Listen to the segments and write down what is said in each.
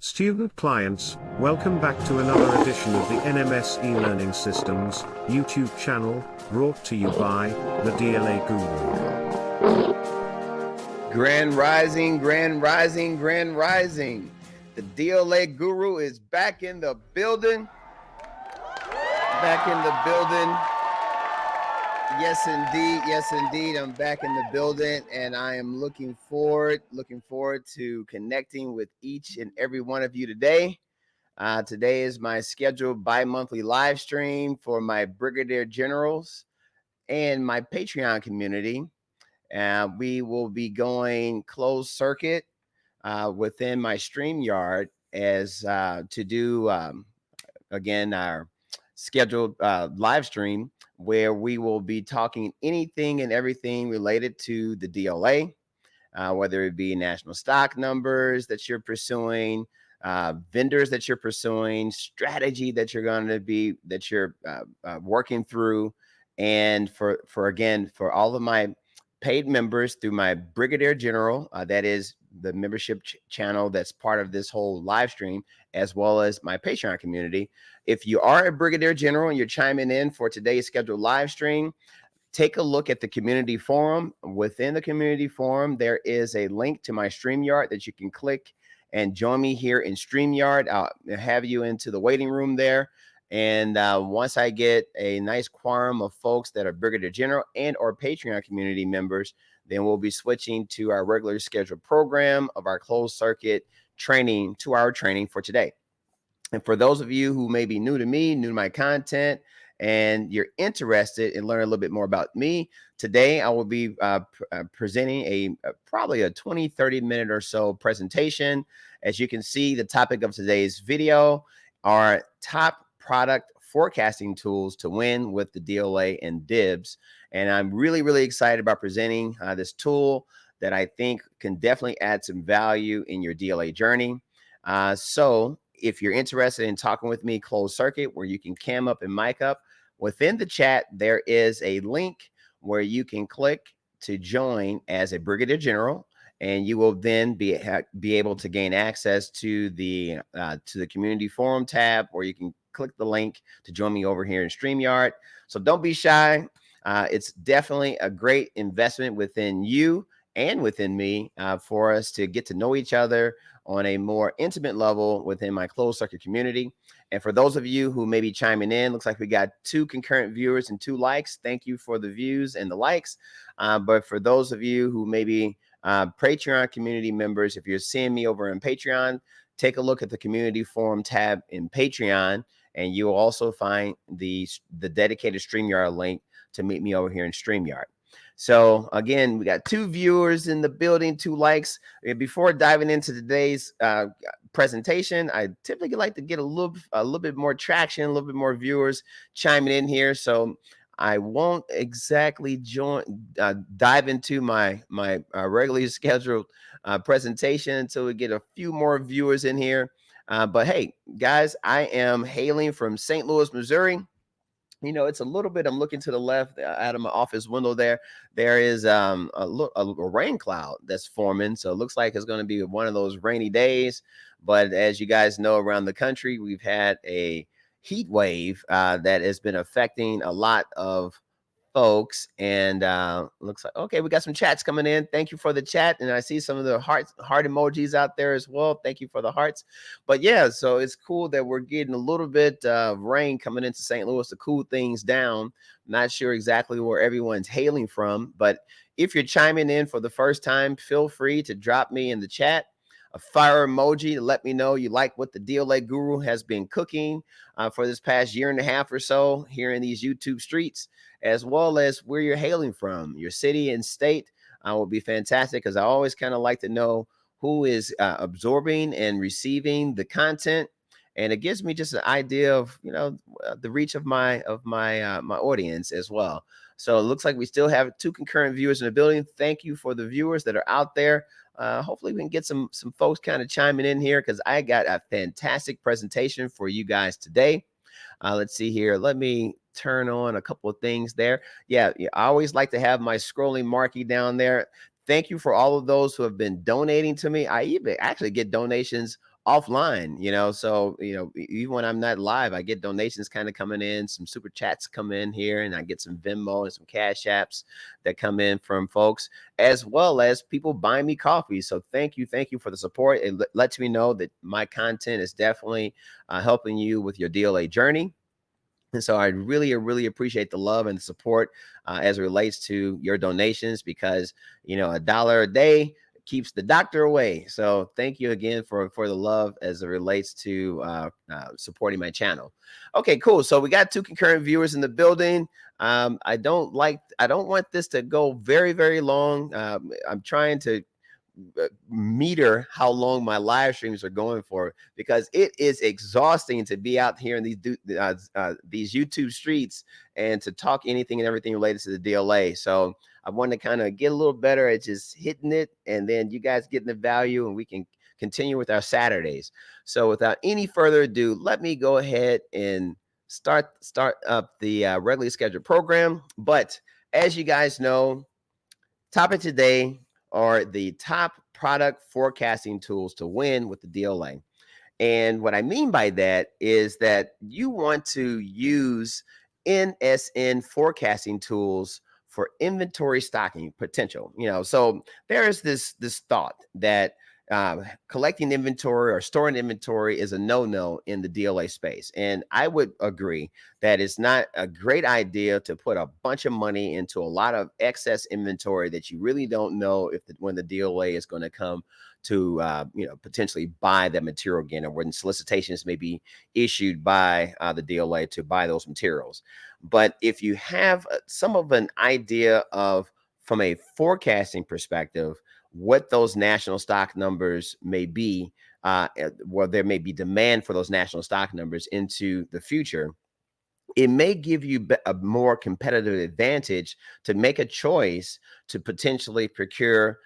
Student clients, welcome back to another edition of the NMS e-learning systems YouTube channel, brought to you by the DLA Guru. Grand Rising, Grand Rising, Grand Rising. The DLA Guru is back in the building. Back in the building. Yes, indeed. I'm back in the building, and I am looking forward to connecting with each and every one of you today. Today is my scheduled bi-monthly live stream for my Brigadier Generals and my Patreon community. We will be going closed circuit within my StreamYard as to do, again, our scheduled live stream where we will be talking anything and everything related to the DLA, whether it be national stock numbers that you're pursuing, vendors that you're pursuing, strategy that you're going to be, that you're working through. And for all of my paid members through my Brigadier General, that is the membership channel that's part of this whole live stream, as well as my Patreon community. If you are a Brigadier General and you're chiming in for today's scheduled live stream, take a look at the community forum. Within the community forum, there is a link to my StreamYard that you can click and join me here in StreamYard. I'll have you into the waiting room there. And once I get a nice quorum of folks that are Brigadier General and or Patreon community members, then we'll be switching to our regular scheduled program of our closed circuit training, 2-hour training for today. And for those of you who may be new to me, new to my content, and you're interested in learning a little bit more about me, today I will be presenting probably a 20-30 minute or so presentation. As you can see, the topic of today's video are top product forecasting tools to win with the DLA and DIBBS. And I'm really excited about presenting this tool that I think can definitely add some value in your DLA journey. So if you're interested in talking with me closed circuit, where you can cam up and mic up, within the chat, there is a link where you can click to join as a Brigadier General, and you will then be able to gain access to the community forum tab, where you can click the link to join me over here in StreamYard. So don't be shy. It's definitely a great investment within you and within me for us to get to know each other on a more intimate level within my closed circuit community. And for those of you who may be chiming in, looks like we got 2 concurrent viewers and 2 likes. Thank you for the views and the likes. But for those of you who may be Patreon community members, if you're seeing me over in Patreon, take a look at the community forum tab in Patreon, and you will also find the dedicated StreamYard link to meet me over here in StreamYard. So again, we got 2 viewers in the building, 2 likes. Before diving into today's presentation, I typically like to get a little bit more traction, a little bit more viewers chiming in here. So I won't exactly dive into my regularly scheduled presentation until we get a few more viewers in here. But hey, guys, I am hailing from St. Louis, Missouri. You know, it's a little bit, I'm looking to the left out of my office window there. There is a rain cloud that's forming. So it looks like it's going to be one of those rainy days. But as you guys know, around the country, we've had a heat wave that has been affecting a lot of folks. And looks like, okay, we got some chats coming in. Thank you for the chat. And I see some of the heart emojis out there as well. Thank you for the hearts. But yeah, so it's cool that we're getting a little bit of rain coming into St. Louis to cool things down. Not sure exactly where everyone's hailing from, but if you're chiming in for the first time, feel free to drop me in the chat a fire emoji to let me know you like what the DLA Guru has been cooking for this past year and a half or so here in these YouTube streets, as well as where you're hailing from. Your city and state will be fantastic, because I always kind of like to know who is absorbing and receiving the content, and it gives me just an idea of, you know, the reach of my audience as well. So it looks like we still have 2 concurrent viewers in the building. Thank you for the viewers that are out there. Hopefully we can get some folks kind of chiming in here, because I got a fantastic presentation for you guys today. Let's see here. Let me turn on a couple of things there. Yeah, I always like to have my scrolling marquee down there. Thank you for all of those who have been donating to me. I even actually get donations offline, so even when I'm not live, I get donations kind of coming in, some super chats come in here, and I get some Venmo and some Cash Apps that come in from folks, as well as people buying me coffee. So thank you for the support. It lets me know that my content is definitely helping you with your DLA journey. And so I really appreciate the love and the support as it relates to your donations, because $1 a day keeps the doctor away. So thank you again for the love as it relates to supporting my channel. Okay, cool. So we got 2 concurrent viewers in the building. I don't want this to go very long. I'm trying to meter how long my live streams are going for, because it is exhausting to be out here in these YouTube streets and to talk anything and everything related to the DLA. So I want to kind of get a little better at just hitting it, and then you guys getting the value, and we can continue with our Saturdays. So without any further ado, let me go ahead and start up the regularly scheduled program. But as you guys know, topic today are the top product forecasting tools to win with the DLA. And what I mean by that is that you want to use NSN forecasting tools for inventory stocking potential. So there is this thought that collecting inventory or storing inventory is a no-no in the DLA space. And I would agree that it's not a great idea to put a bunch of money into a lot of excess inventory that you really don't know when the DLA is going to come to potentially buy that material again, or when solicitations may be issued by the DLA to buy those materials. But if you have some of an idea of, from a forecasting perspective, what those national stock numbers may be, well, there may be demand for those national stock numbers into the future, it may give you a more competitive advantage to make a choice to potentially procure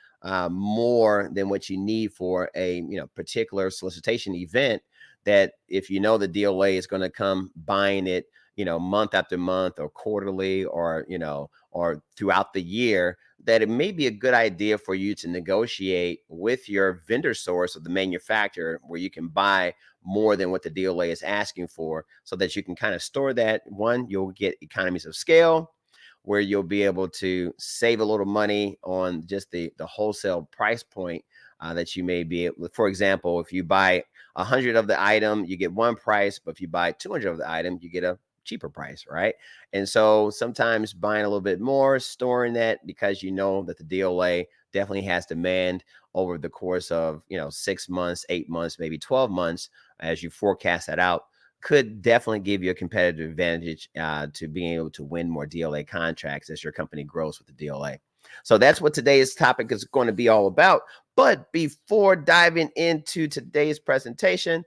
more than what you need for a particular solicitation event, that if the DLA is going to come buying it month after month, or quarterly, or or throughout the year, that it may be a good idea for you to negotiate with your vendor source or the manufacturer, where you can buy more than what the DLA is asking for, so that you can kind of store that. One, you'll get economies of scale, where you'll be able to save a little money on just the wholesale price point that you may be able. For example, if you buy 100 of the item, you get one price, but if you buy 200 of the item, you get a cheaper price, right? And so sometimes buying a little bit more, storing that, because that the DLA definitely has demand over the course of 6 months, 8 months, maybe 12 months, as you forecast that out, could definitely give you a competitive advantage to being able to win more DLA contracts as your company grows with the DLA. So that's what today's topic is going to be all about. But before diving into today's presentation,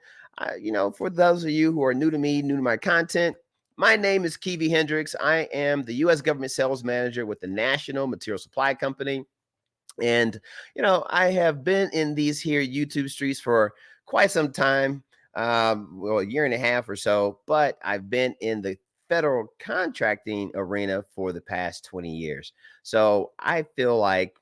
for those of you who are new to me, new to my content, my name is Kiwi Hendricks. I am the U.S. government sales manager with the National Material Supply Company. And, I have been in these here YouTube streets for quite some time, well, a year and a half or so, but I've been in the federal contracting arena for the past 20 years. So I feel like,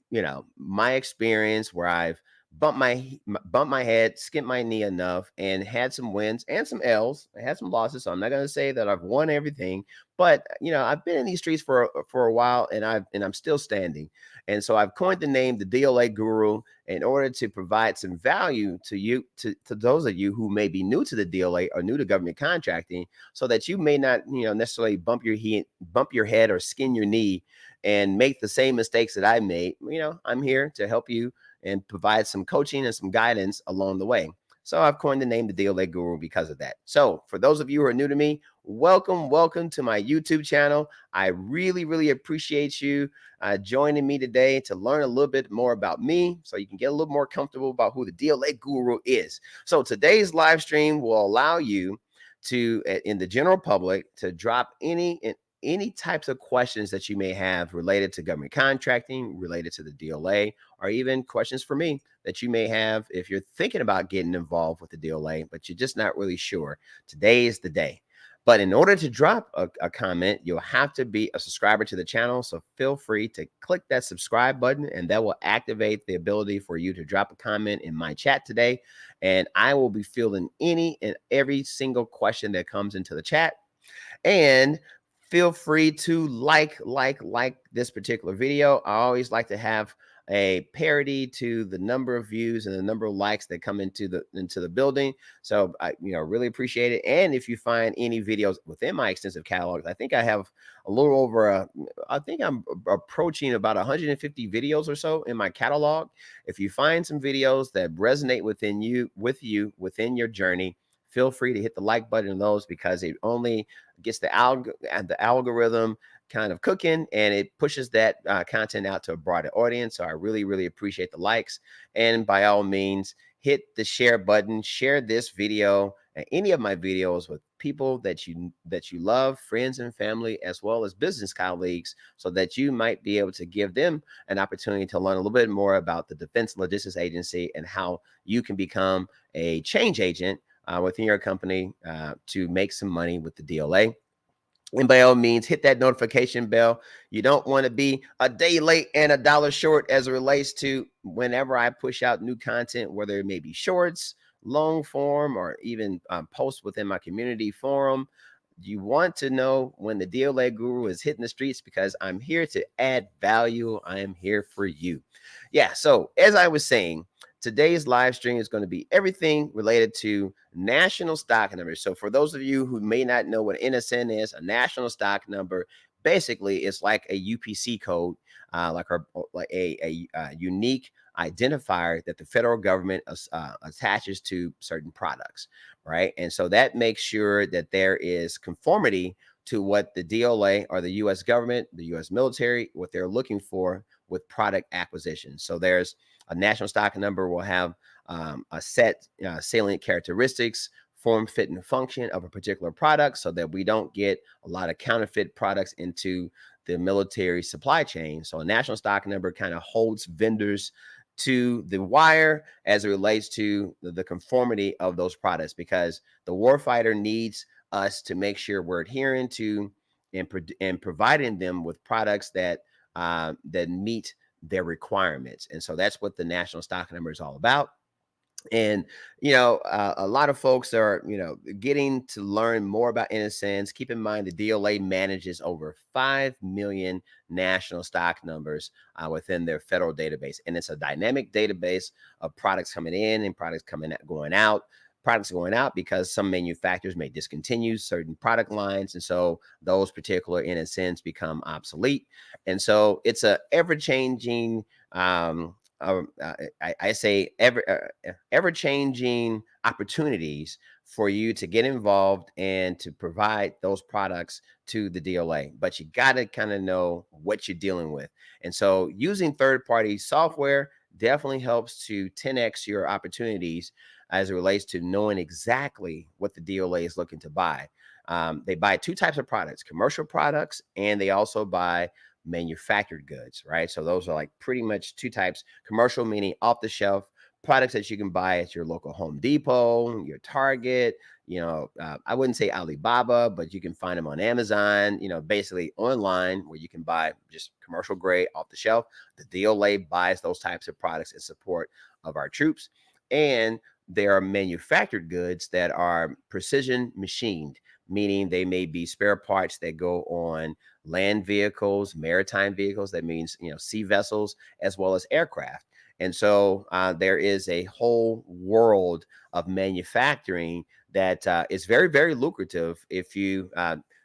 my experience, where I've bumped my head, skipped my knee enough, and had some wins and some L's. I had some losses, so I'm not going to say that I've won everything, but I've been in these streets for a while, and I'm still standing. And so I've coined the name the DLA Guru in order to provide some value to you, to those of you who may be new to the DLA or new to government contracting, so that you may not necessarily bump your head or skin your knee and make the same mistakes that I made. I'm here to help you and provide some coaching and some guidance along the way. So I've coined the name the DLA Guru because of that. So for those of you who are new to me, welcome to my YouTube channel. I really appreciate you joining me today to learn a little bit more about me, so you can get a little more comfortable about who the DLA Guru is. So today's live stream will allow you to, in the general public, to drop any types of questions that you may have related to government contracting, related to the DLA, or even questions for me that you may have if you're thinking about getting involved with the DLA, but you're just not really sure. Today is the day. But in order to drop a comment, you'll have to be a subscriber to the channel. So feel free to click that subscribe button, and that will activate the ability for you to drop a comment in my chat today. And I will be fielding any and every single question that comes into the chat. And feel free to like this particular video. I always like to have a parity to the number of views and the number of likes that come into the building. So I really appreciate it. And if you find any videos within my extensive catalog, I think I have a little over I think I'm approaching about 150 videos or so in my catalog. If you find some videos that resonate within your journey, feel free to hit the like button on those, because it only gets the algorithm kind of cooking, and it pushes that content out to a broader audience. So I really appreciate the likes. And by all means, hit the share button, share this video and any of my videos with people that you love, friends and family, as well as business colleagues, so that you might be able to give them an opportunity to learn a little bit more about the Defense Logistics Agency and how you can become a change agent within your company to make some money with the DLA. And by all means, hit that notification bell. You don't want to be a day late and a dollar short as it relates to whenever I push out new content, whether it may be shorts, long form, or even posts within my community forum. You want to know when the DLA guru is hitting the streets, because I'm here to add value. I am here for you. Yeah. So as I was saying, today's live stream is going to be everything related to national stock numbers. So for those of you who may not know what NSN is, a national stock number basically is like a UPC code, like a unique identifier that the federal government attaches to certain products, right? And so that makes sure that there is conformity to what the DLA or the U.S. government, the U.S. military, what they're looking for with product acquisition. So there's a national stock number will have a set salient characteristics, form, fit, and function of a particular product, so that we don't get a lot of counterfeit products into the military supply chain. So a national stock number kind of holds vendors to the wire as it relates to the conformity of those products, because the warfighter needs us to make sure we're adhering to and providing them with products that that meet their requirements. And so that's what the national stock number is all about. And a lot of folks are getting to learn more about NSNs. Keep in mind, the DLA manages over 5 million national stock numbers within their federal database, and it's a dynamic database of products coming in and products going out. Products going out because some manufacturers may discontinue certain product lines, and so those particular NSNs become obsolete. And so it's a ever-changing I say ever changing opportunities for you to get involved and to provide those products to the DLA. But you got to kind of know what you're dealing with. And so using third party software definitely helps to 10x your opportunities as it relates to knowing exactly what the DLA is looking to buy. They buy two types of products: commercial products, and they also buy manufactured goods, right? So those are like pretty much two types: commercial, meaning off the shelf products that you can buy at your local Home Depot, your Target, I wouldn't say Alibaba, but you can find them on Amazon, basically online, where you can buy just commercial grade off the shelf. The DLA buys those types of products in support of our troops. And there are manufactured goods that are precision machined, meaning they may be spare parts that go on land vehicles, maritime vehicles. That means, sea vessels, as well as aircraft. And so there is a whole world of manufacturing that is very, very lucrative if you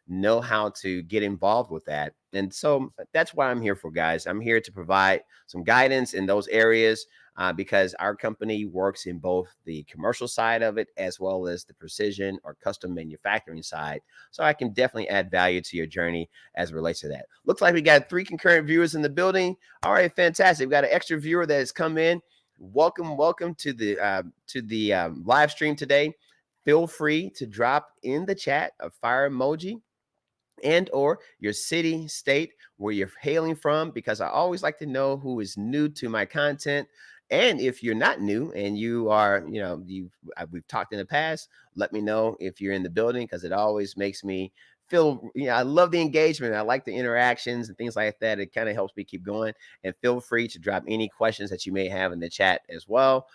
know how to get involved with that. And so that's what I'm here for, guys. I'm here to provide some guidance in those areas because our company works in both the commercial side of it as well as the precision or custom manufacturing side. So I can definitely add value to your journey as it relates to that. Looks like we got 3 concurrent viewers in the building. All right, fantastic. We got an extra viewer that has come in. Welcome to the live stream today. Feel free to drop in the chat a fire emoji and or your city, state, where you're hailing from, because I always like to know who is new to my content. And if you're not new and you are, we've talked in the past, let me know if you're in the building, because it always makes me feel, I love the engagement. I like the interactions and things like that. It kind of helps me keep going. And feel free to drop any questions that you may have in the chat as well,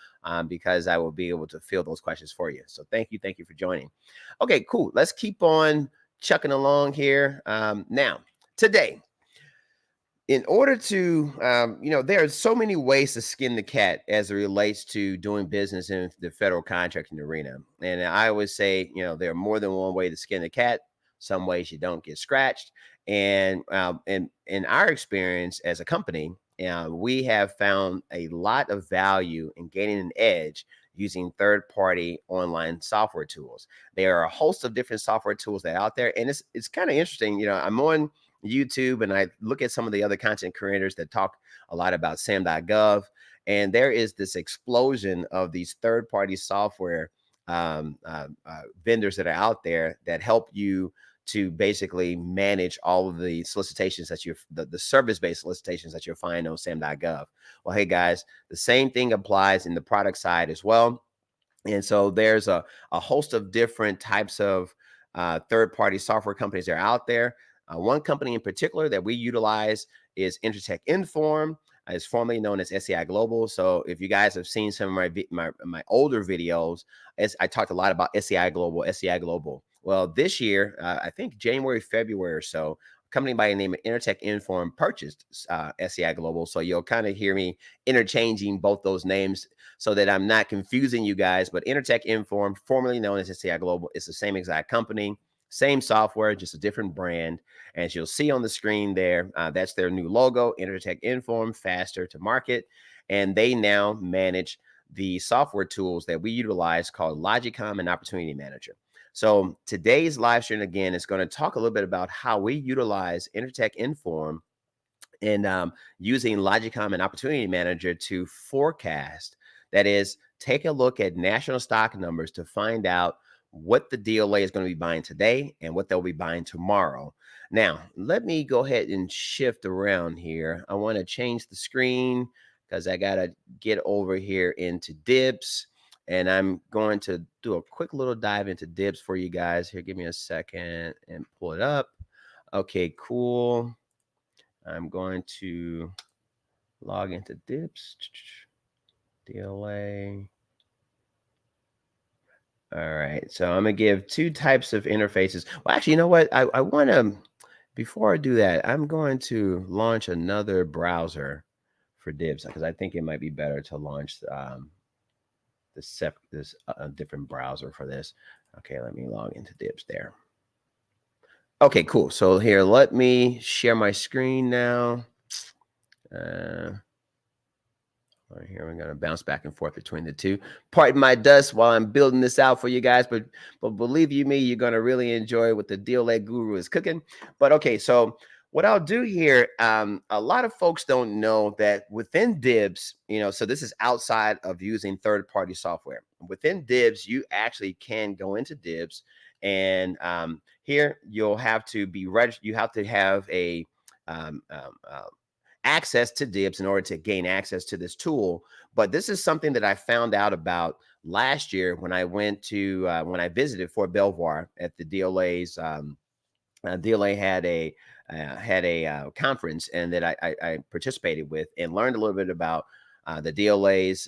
because I will be able to field those questions for you. So thank you for joining. Okay, cool. Let's keep on chucking along here. Now, today, in order to, there are so many ways to skin the cat as it relates to doing business in the federal contracting arena. And I always say, there are more than one way to skin the cat. Some ways you don't get scratched. And in our experience as a company, we have found a lot of value in gaining an edge using third-party online software tools. There are a host of different software tools that are out there, and it's kind of interesting. I'm on YouTube and I look at some of the other content creators that talk a lot about SAM.gov, and there is this explosion of these third-party software vendors that are out there that help you to basically manage all of the solicitations that the service-based solicitations that you'll find on SAM.gov. Well, hey guys, the same thing applies in the product side as well. And so there's a host of different types of third-party software companies that are out there. One company in particular that we utilize is Intertek Inform. It's formerly known as SEI Global. So if you guys have seen some of my older videos, I talked a lot about SEI Global. Well, this year, I think January, February or so, a company by the name of Intertek Inform purchased SEI Global. So you'll kind of hear me interchanging both those names so that I'm not confusing you guys. But Intertek Inform, formerly known as SEI Global, is the same exact company, same software, just a different brand. As you'll see on the screen there, that's their new logo, Intertek Inform, faster to market. And they now manage the software tools that we utilize called Logicom and Opportunity Manager. So today's live stream, again, is going to talk a little bit about how we utilize Intertek Inform and using Logicom and Opportunity Manager to forecast. That is, take a look at national stock numbers to find out what the DLA is going to be buying today and what they'll be buying tomorrow. Now, let me go ahead and shift around here. I want to change the screen because I got to get over here into DIBBS. And I'm going to do a quick little dive into DIBBS for you guys. Here, give me a second and pull it up. Okay, cool. I'm going to log into DIBBS. DLA. All right, so I'm gonna give two types of interfaces. Well, actually, you know what? I want to, before I do that, I'm going to launch another browser for DIBBS because I think it might be better to launch this different browser for this. Okay, let me log into DIBBS there. Okay, cool. So here, let me share my screen now. Right here, we're going to bounce back and forth between the two. Pardon my dust while I'm building this out for you guys, but believe you me, you're going to really enjoy what the DLA guru is cooking. But okay, so what I'll do here, a lot of folks don't know that within DIBBS, so this is outside of using third-party software. Within DIBBS, you actually can go into DIBBS, and here you'll have to be registered. You have to have a access to DIBBS in order to gain access to this tool. But this is something that I found out about last year when I went to when I visited Fort Belvoir at the DLA's. DLA had a conference and that I participated with and learned a little bit about the DLA's.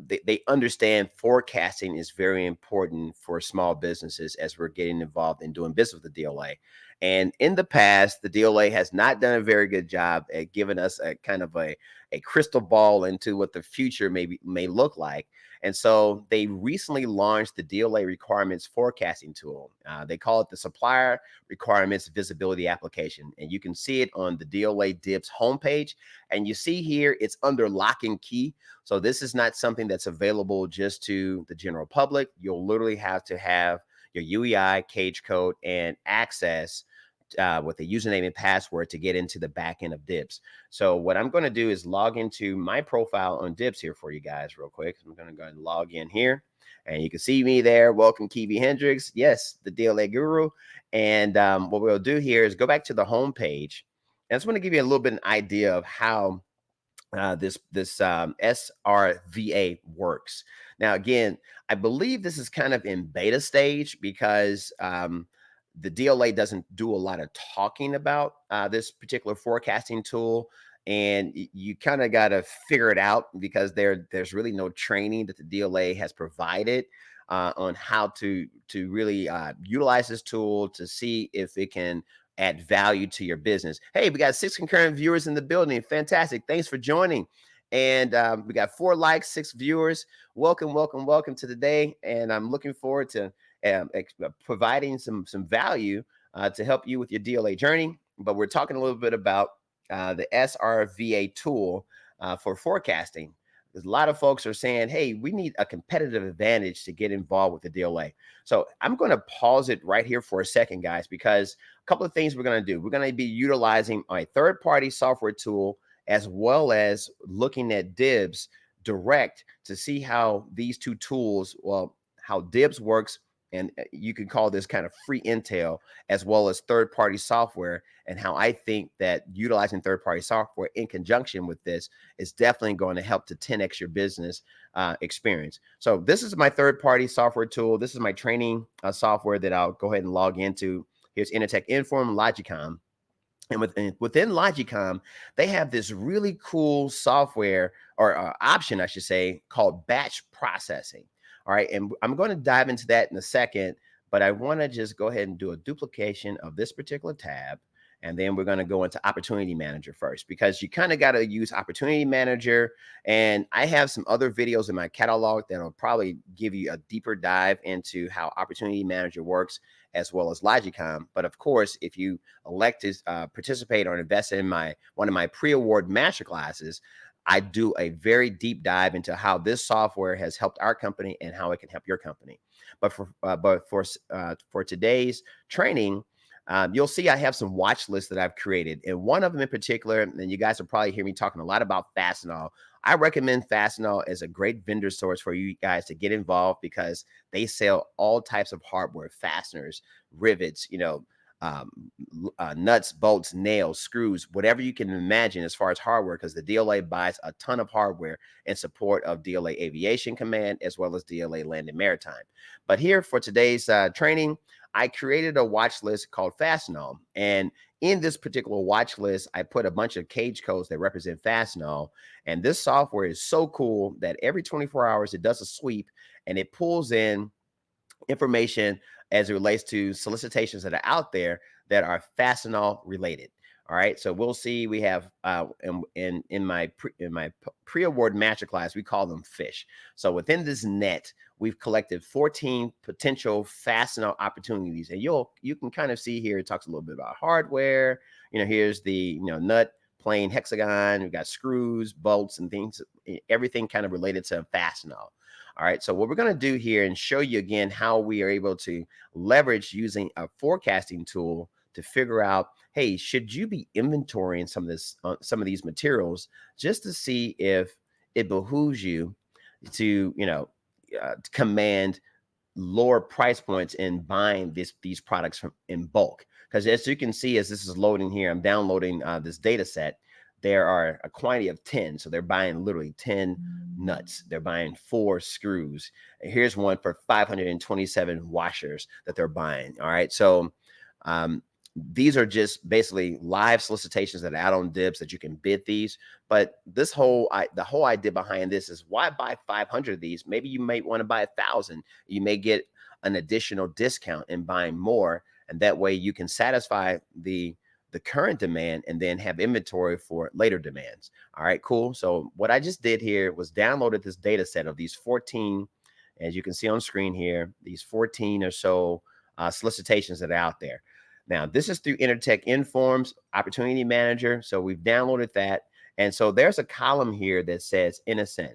They understand forecasting is very important for small businesses as we're getting involved in doing business with the DLA. And in the past, the DLA has not done a very good job at giving us a kind of a crystal ball into what the future may look like. And so they recently launched the DLA requirements forecasting tool. They call it the Supplier Requirements Visibility Application. And you can see it on the DLA DIBBS homepage. And you see here, it's under lock and key. So this is not something that's available just to the general public. You'll literally have to have your UEI, cage code, and access with a username and password to get into the back end of DIBBS. So what I'm going to do is log into my profile on DIBBS here for you guys real quick. I'm going to go ahead and log in here. And you can see me there. Welcome, Kiwi Hendricks. Yes, the DLA guru. And what we'll do here is go back to the home page. And I just want to give you a little bit of an idea of how this SRVA works. Now, again, I believe this is kind of in beta stage because the DLA doesn't do a lot of talking about this particular forecasting tool, and you kind of got to figure it out because there's really no training that the DLA has provided on how to really utilize this tool to see if it can add value to your business. Hey, we got 6 concurrent viewers in the building. Fantastic. Thanks for joining. And we got 4 likes, 6 viewers. Welcome, welcome, welcome to the day. And I'm looking forward to providing some value to help you with your DLA journey. But we're talking a little bit about the SRVA tool for forecasting. Because a lot of folks are saying, hey, we need a competitive advantage to get involved with the DLA. So I'm going to pause it right here for a second, guys, because a couple of things we're going to do. We're going to be utilizing a third-party software tool as well as looking at DIBBS direct to see how these two tools, well, how DIBBS works, and you can call this kind of free intel, as well as third-party software, and how I think that utilizing third-party software in conjunction with this is definitely going to help to 10x your business experience. So this is my third-party software tool. This is my training software that I'll go ahead and log into. Here's Intertek Inform Logicom. And within Logicom, they have this really cool software or option, I should say, called batch processing. All right. And I'm going to dive into that in a second, but I want to just go ahead and do a duplication of this particular tab. And then we're going to go into Opportunity Manager first, because you kind of got to use Opportunity Manager. And I have some other videos in my catalog that'll probably give you a deeper dive into how Opportunity Manager works, as well as Logicom. But of course, if you elect to participate or invest in one of my pre-award masterclasses, I do a very deep dive into how this software has helped our company and how it can help your company. But for today's training, you'll see I have some watch lists that I've created, and one of them in particular, and you guys will probably hear me talking a lot about Fastenal. I recommend Fastenal as a great vendor source for you guys to get involved, because they sell all types of hardware, fasteners, rivets, nuts, bolts, nails, screws, whatever you can imagine as far as hardware, because the DLA buys a ton of hardware in support of DLA Aviation Command as well as DLA Land and Maritime. But here for today's training, I created a watch list called Fastenal. And in this particular watch list, I put a bunch of cage codes that represent Fastenal. And this software is so cool that every 24 hours, it does a sweep and it pulls in information as it relates to solicitations that are out there that are Fastenal related. All right, so we'll see. We have in my pre-award masterclass, we call them fish. So within this net, we've collected 14 potential Fastenal opportunities, and you can kind of see here. It talks a little bit about hardware. Here's the nut, plain hexagon. We've got screws, bolts, and things. Everything kind of related to Fastenal. All right, so what we're going to do here and show you again how we are able to leverage using a forecasting tool to figure out, hey, should you be inventorying some of these materials, just to see if it behooves you to command lower price points in buying these products in bulk. Because as you can see, as this is loading here, I'm downloading this data set. There are a quantity of 10. So they're buying literally 10 nuts. They're buying 4 screws. Here's one for 527 washers that they're buying. All right. So these are just basically live solicitations that are out on DIBBS that you can bid these. But the whole idea behind this is, why buy 500 of these? Maybe you may want to buy 1,000. You may get an additional discount in buying more. And that way you can satisfy the current demand and then have inventory for later demands. All right, cool. So what I just did here was downloaded this data set of these 14, as you can see on screen here, these 14 or so solicitations that are out there. Now, this is through Intertek Inform's Opportunity Manager. So we've downloaded that. And so there's a column here that says NSN.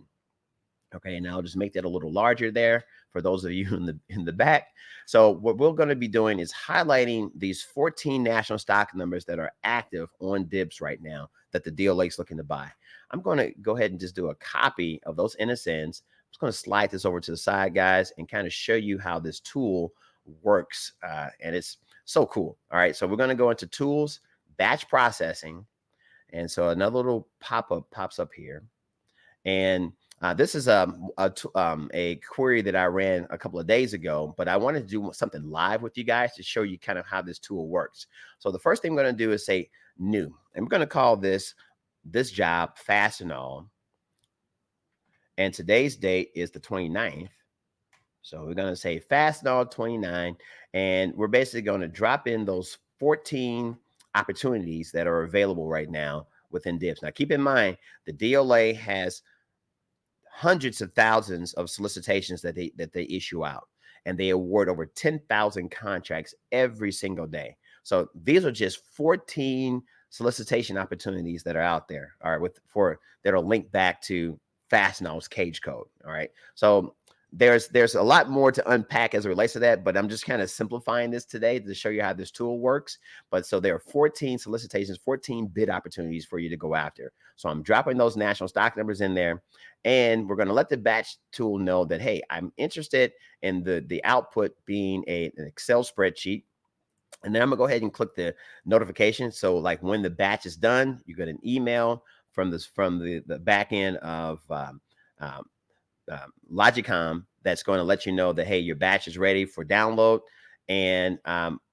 Okay, and I'll just make that a little larger there for those of you in the back. So what we're going to be doing is highlighting these 14 national stock numbers that are active on DIBBS right now that the DLA is looking to buy. I'm going to go ahead and just do a copy of those NSNs. I'm just going to slide this over to the side, guys, and kind of show you how this tool works. And it's so cool. All right, so we're going to go into Tools, Batch Processing. And so another little pop-up pops up here. And this is a query that I ran a couple of days ago, but I wanted to do something live with you guys to show you kind of how this tool works. So the first thing I'm going to do is say new. I'm going to call this job Fastenal. And today's date is the 29th. So we're going to say Fastenal 29. And we're basically going to drop in those 14 opportunities that are available right now within DIBBS. Now, keep in mind, the DLA has hundreds of thousands of solicitations that they issue out, and they award over 10,000 contracts every single day. So these are just 14 solicitation opportunities that are out there, all right, that are linked back to Fastenal's cage code. All right. So there's a lot more to unpack as it relates to that, but I'm just kind of simplifying this today to show you how this tool works. But so there are 14 solicitations, 14 bid opportunities for you to go after. So I'm dropping those national stock numbers in there, and we're going to let the batch tool know that, hey, I'm interested in the output being an Excel spreadsheet. And then I'm gonna go ahead and click the notification. So like when the batch is done, you get an email from the back end of Logicom that's going to let you know that, hey, your batch is ready for download. And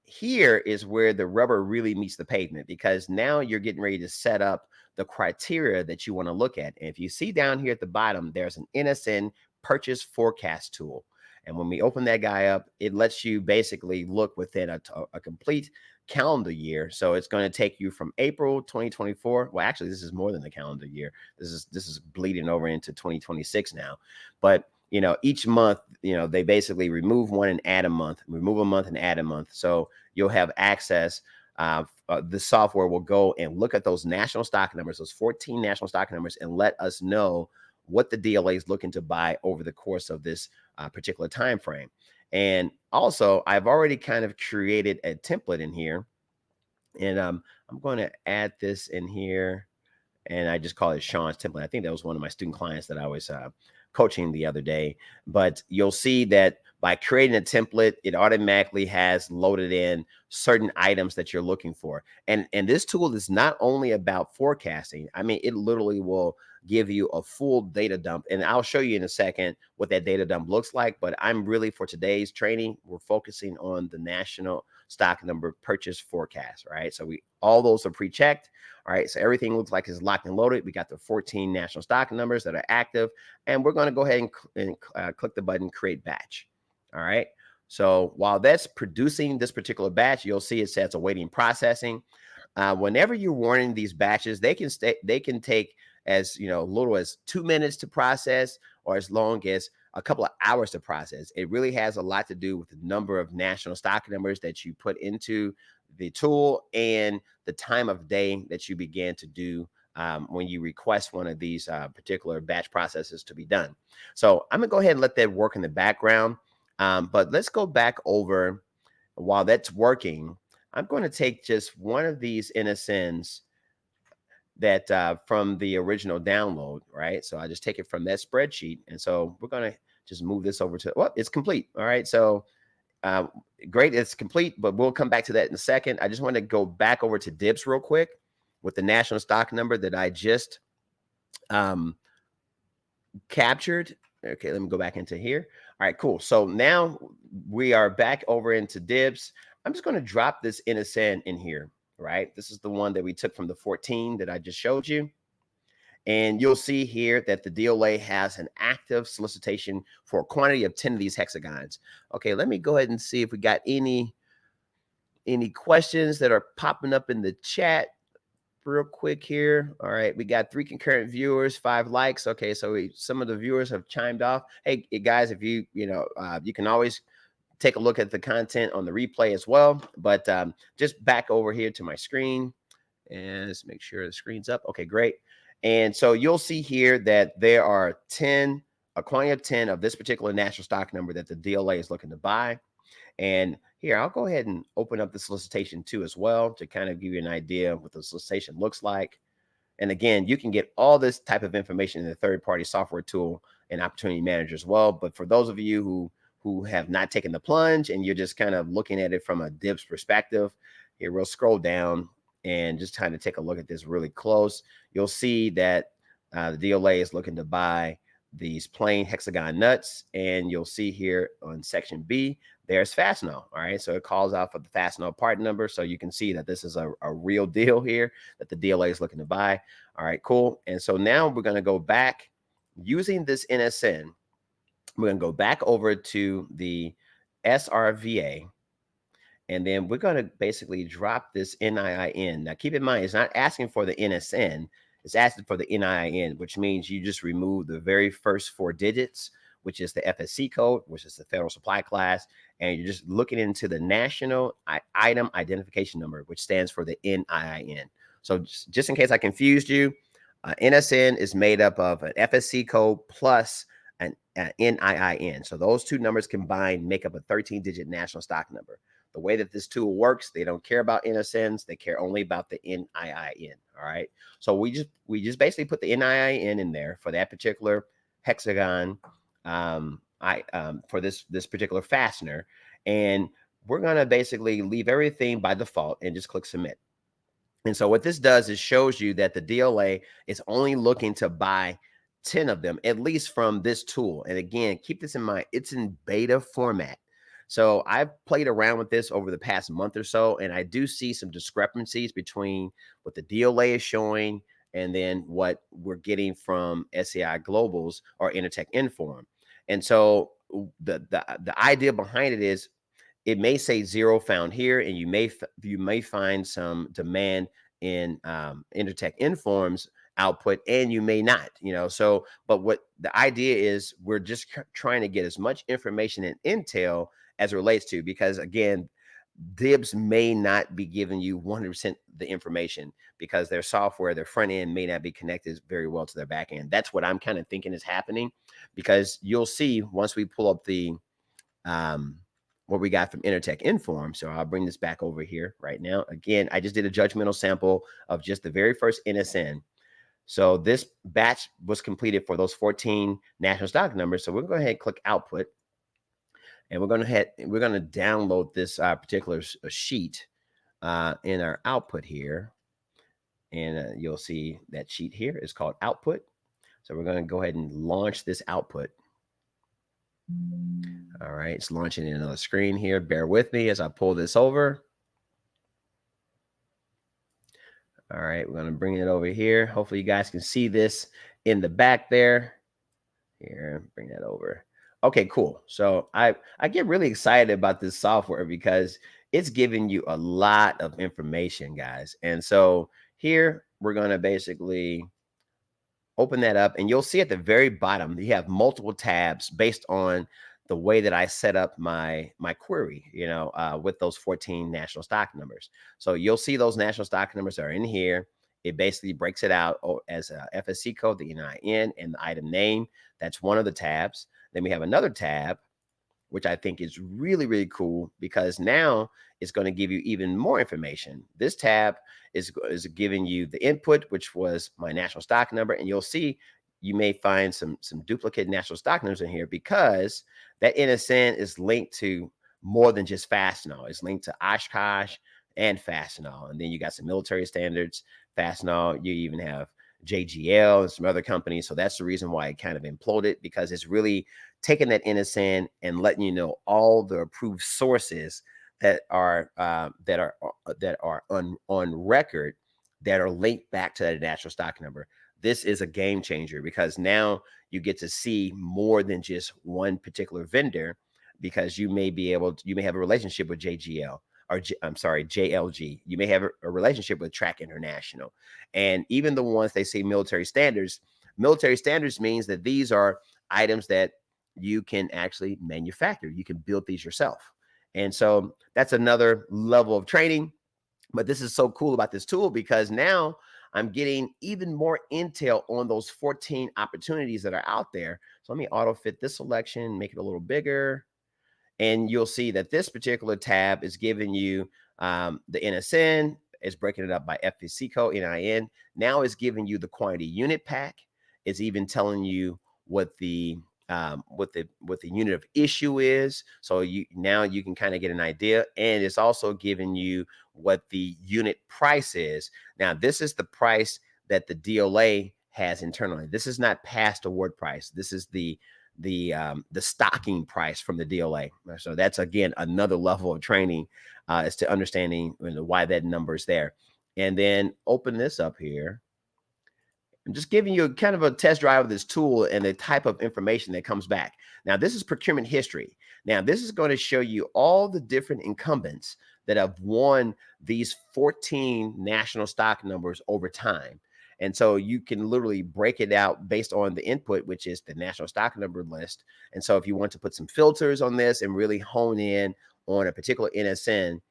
here is where the rubber really meets the pavement, because now you're getting ready to set up the criteria that you want to look at. And if you see down here at the bottom, there's an NSN purchase forecast tool. And when we open that guy up, it lets you basically look within a complete calendar year. So it's going to take you from April 2024. Well, actually, this is more than a calendar year. This is bleeding over into 2026 now. But each month, they basically remove one and add a month, remove a month and add a month. So you'll have access. The software will go and look at those national stock numbers, those 14 national stock numbers, and let us know what the DLA is looking to buy over the course of this particular time frame. And also, I've already kind of created a template in here, and I'm going to add this in here, and I just call it Sean's template. I think that was one of my student clients that I was coaching the other day. But you'll see that by creating a template, it automatically has loaded in certain items that you're looking for. And this tool is not only about forecasting. I mean, it literally will give you a full data dump. And I'll show you in a second what that data dump looks like. But I'm really, for today's training, we're focusing on the national stock number purchase forecast, right? So all those are pre-checked. All right, so everything looks like it's locked and loaded. We got the 14 national stock numbers that are active, and we're going to go ahead and click the button create batch. All right, so while that's producing this particular batch, you'll see it says awaiting processing. Whenever you're warning these batches, they can take as little as 2 minutes to process, or as long as a couple of hours to process. It really has a lot to do with the number of national stock numbers that you put into the tool and the time of day that you begin to do when you request one of these particular batch processes to be done. So I'm gonna go ahead and let that work in the background. But let's go back over while that's working. I'm going to take just one of these NSNs that from the original download, right? So I just take it from that spreadsheet. And so we're going to just move this over to, well, it's complete. All right. So great, it's complete, but we'll come back to that in a second. I just want to go back over to DIBBS real quick with the national stock number that I just captured. Okay, let me go back into here. All right, cool. So now we are back over into DIBBS. I'm just going to drop this NSN in here, right? This is the one that we took from the 14 that I just showed you. And you'll see here that the DLA has an active solicitation for a quantity of 10 of these hexagons. Okay, let me go ahead and see if we got any questions that are popping up in the chat real quick here. All right, we got 3 concurrent viewers, 5 likes. Okay, so some of the viewers have chimed off. Hey guys, if you can always take a look at the content on the replay as well. But just back over here to my screen, and let's make sure the screen's up. Okay, great. And so you'll see here that there are a quantity of 10 of this particular national stock number that the DLA is looking to buy. And here, I'll go ahead and open up the solicitation too as well to kind of give you an idea of what the solicitation looks like. And again, you can get all this type of information in the third-party software tool and Opportunity Manager as well. But for those of you who have not taken the plunge and you're just kind of looking at it from a DIBBS perspective, here we'll scroll down and just kind of take a look at this really close, you'll see that the DLA is looking to buy these plain hexagon nuts, and you'll see here on section B, there's Fastenal. All right, so it calls out for the Fastenal part number, so you can see that this is a real deal here that the DLA is looking to buy. All right, cool. And so now we're going to go back using this NSN. We're going to go back over to the SRVA, and then we're going to basically drop this NIIN. Now, keep in mind, it's not asking for the NSN. It's asking for the NIIN, which means you just remove the very first 4 digits, which is the FSC code, which is the federal supply class, and you're just looking into the National Item Identification Number, which stands for the NIIN. So just in case I confused you, NSN is made up of an FSC code plus an NIIN. So those 2 numbers combined make up a 13-digit national stock number. The way that this tool works, they don't care about NSNs. They care only about the NIIN. All right. So we just basically put the NIIN in there for that particular hexagon, for this particular fastener, and we're gonna basically leave everything by default and just click submit. And so what this does is shows you that the DLA is only looking to buy 10 of them, at least from this tool. And again, keep this in mind, it's in beta format. So I've played around with this over the past month or so, and I do see some discrepancies between what the DLA is showing and then what we're getting from SAI Global's or Intertek Inform. And so the idea behind it is it may say 0 found here, and you may find some demand in Intertek Inform's output, and you may not, so but what the idea is, we're just trying to get as much information and intel as it relates to, because again, DIBBS may not be giving you 100% the information because their software, their front end may not be connected very well to their back end. That's what I'm kind of thinking is happening, because you'll see once we pull up the what we got from Intertek Inform. So I'll bring this back over here right now. Again, I just did a judgmental sample of just the very first NSN. So this batch was completed for those 14 national stock numbers. So we're going to go ahead and click output, and we're going to download this particular sheet in our output here. And you'll see that sheet here is called output. So we're going to go ahead and launch this output. All right, it's launching in another screen here. Bear with me as I pull this over. All right, we're going to bring it over here. Hopefully you guys can see this in the back there. Here, bring that over. Okay, cool. So I get really excited about this software because it's giving you a lot of information, guys. And so here we're going to basically open that up, and you'll see at the very bottom, you have multiple tabs based on the way that I set up my query, with those 14 national stock numbers. So you'll see those national stock numbers are in here. It basically breaks it out as a FSC code, the NIN, and the item name. That's one of the tabs. Then we have another tab, which I think is really, really cool, because now it's going to give you even more information. This tab is giving you the input, which was my national stock number. And you'll see you may find some duplicate national stock numbers in here, because that NSN is linked to more than just Fastenal. It's linked to Oshkosh and Fastenal. And then you got some military standards, Fastenal. You even have JGL and some other companies. So that's the reason why it kind of imploded, because it's really taking that NSN and letting you know all the approved sources that are on record that are linked back to that national stock number. This is a game changer, because now you get to see more than just one particular vendor, because you may have a relationship with JGL, or JLG. You may have a relationship with Track International. And even the ones they say military standards means that these are items that you can actually manufacture. You can build these yourself. And so that's another level of training. But this is so cool about this tool, because now I'm getting even more intel on those 14 opportunities that are out there. So let me auto fit this selection, make it a little bigger. And you'll see that this particular tab is giving you the NSN, is breaking it up by FPC code, NIN. Now it's giving you the quantity unit pack. It's even telling you what the what the unit of issue is. So now you can kind of get an idea, and it's also giving you what the unit price is. Now, this is the price that the DLA has internally. This is not past award price. This is the stocking price from the DLA. So that's, again, another level of training as to understanding why that number is there. And then open this up here. I'm just giving you kind of a test drive of this tool and the type of information that comes back. Now, this is procurement history. Now, this is going to show you all the different incumbents that have won these 14 national stock numbers over time. And so you can literally break it out based on the input, which is the national stock number list. And so if you want to put some filters on this and really hone in on a particular NSN,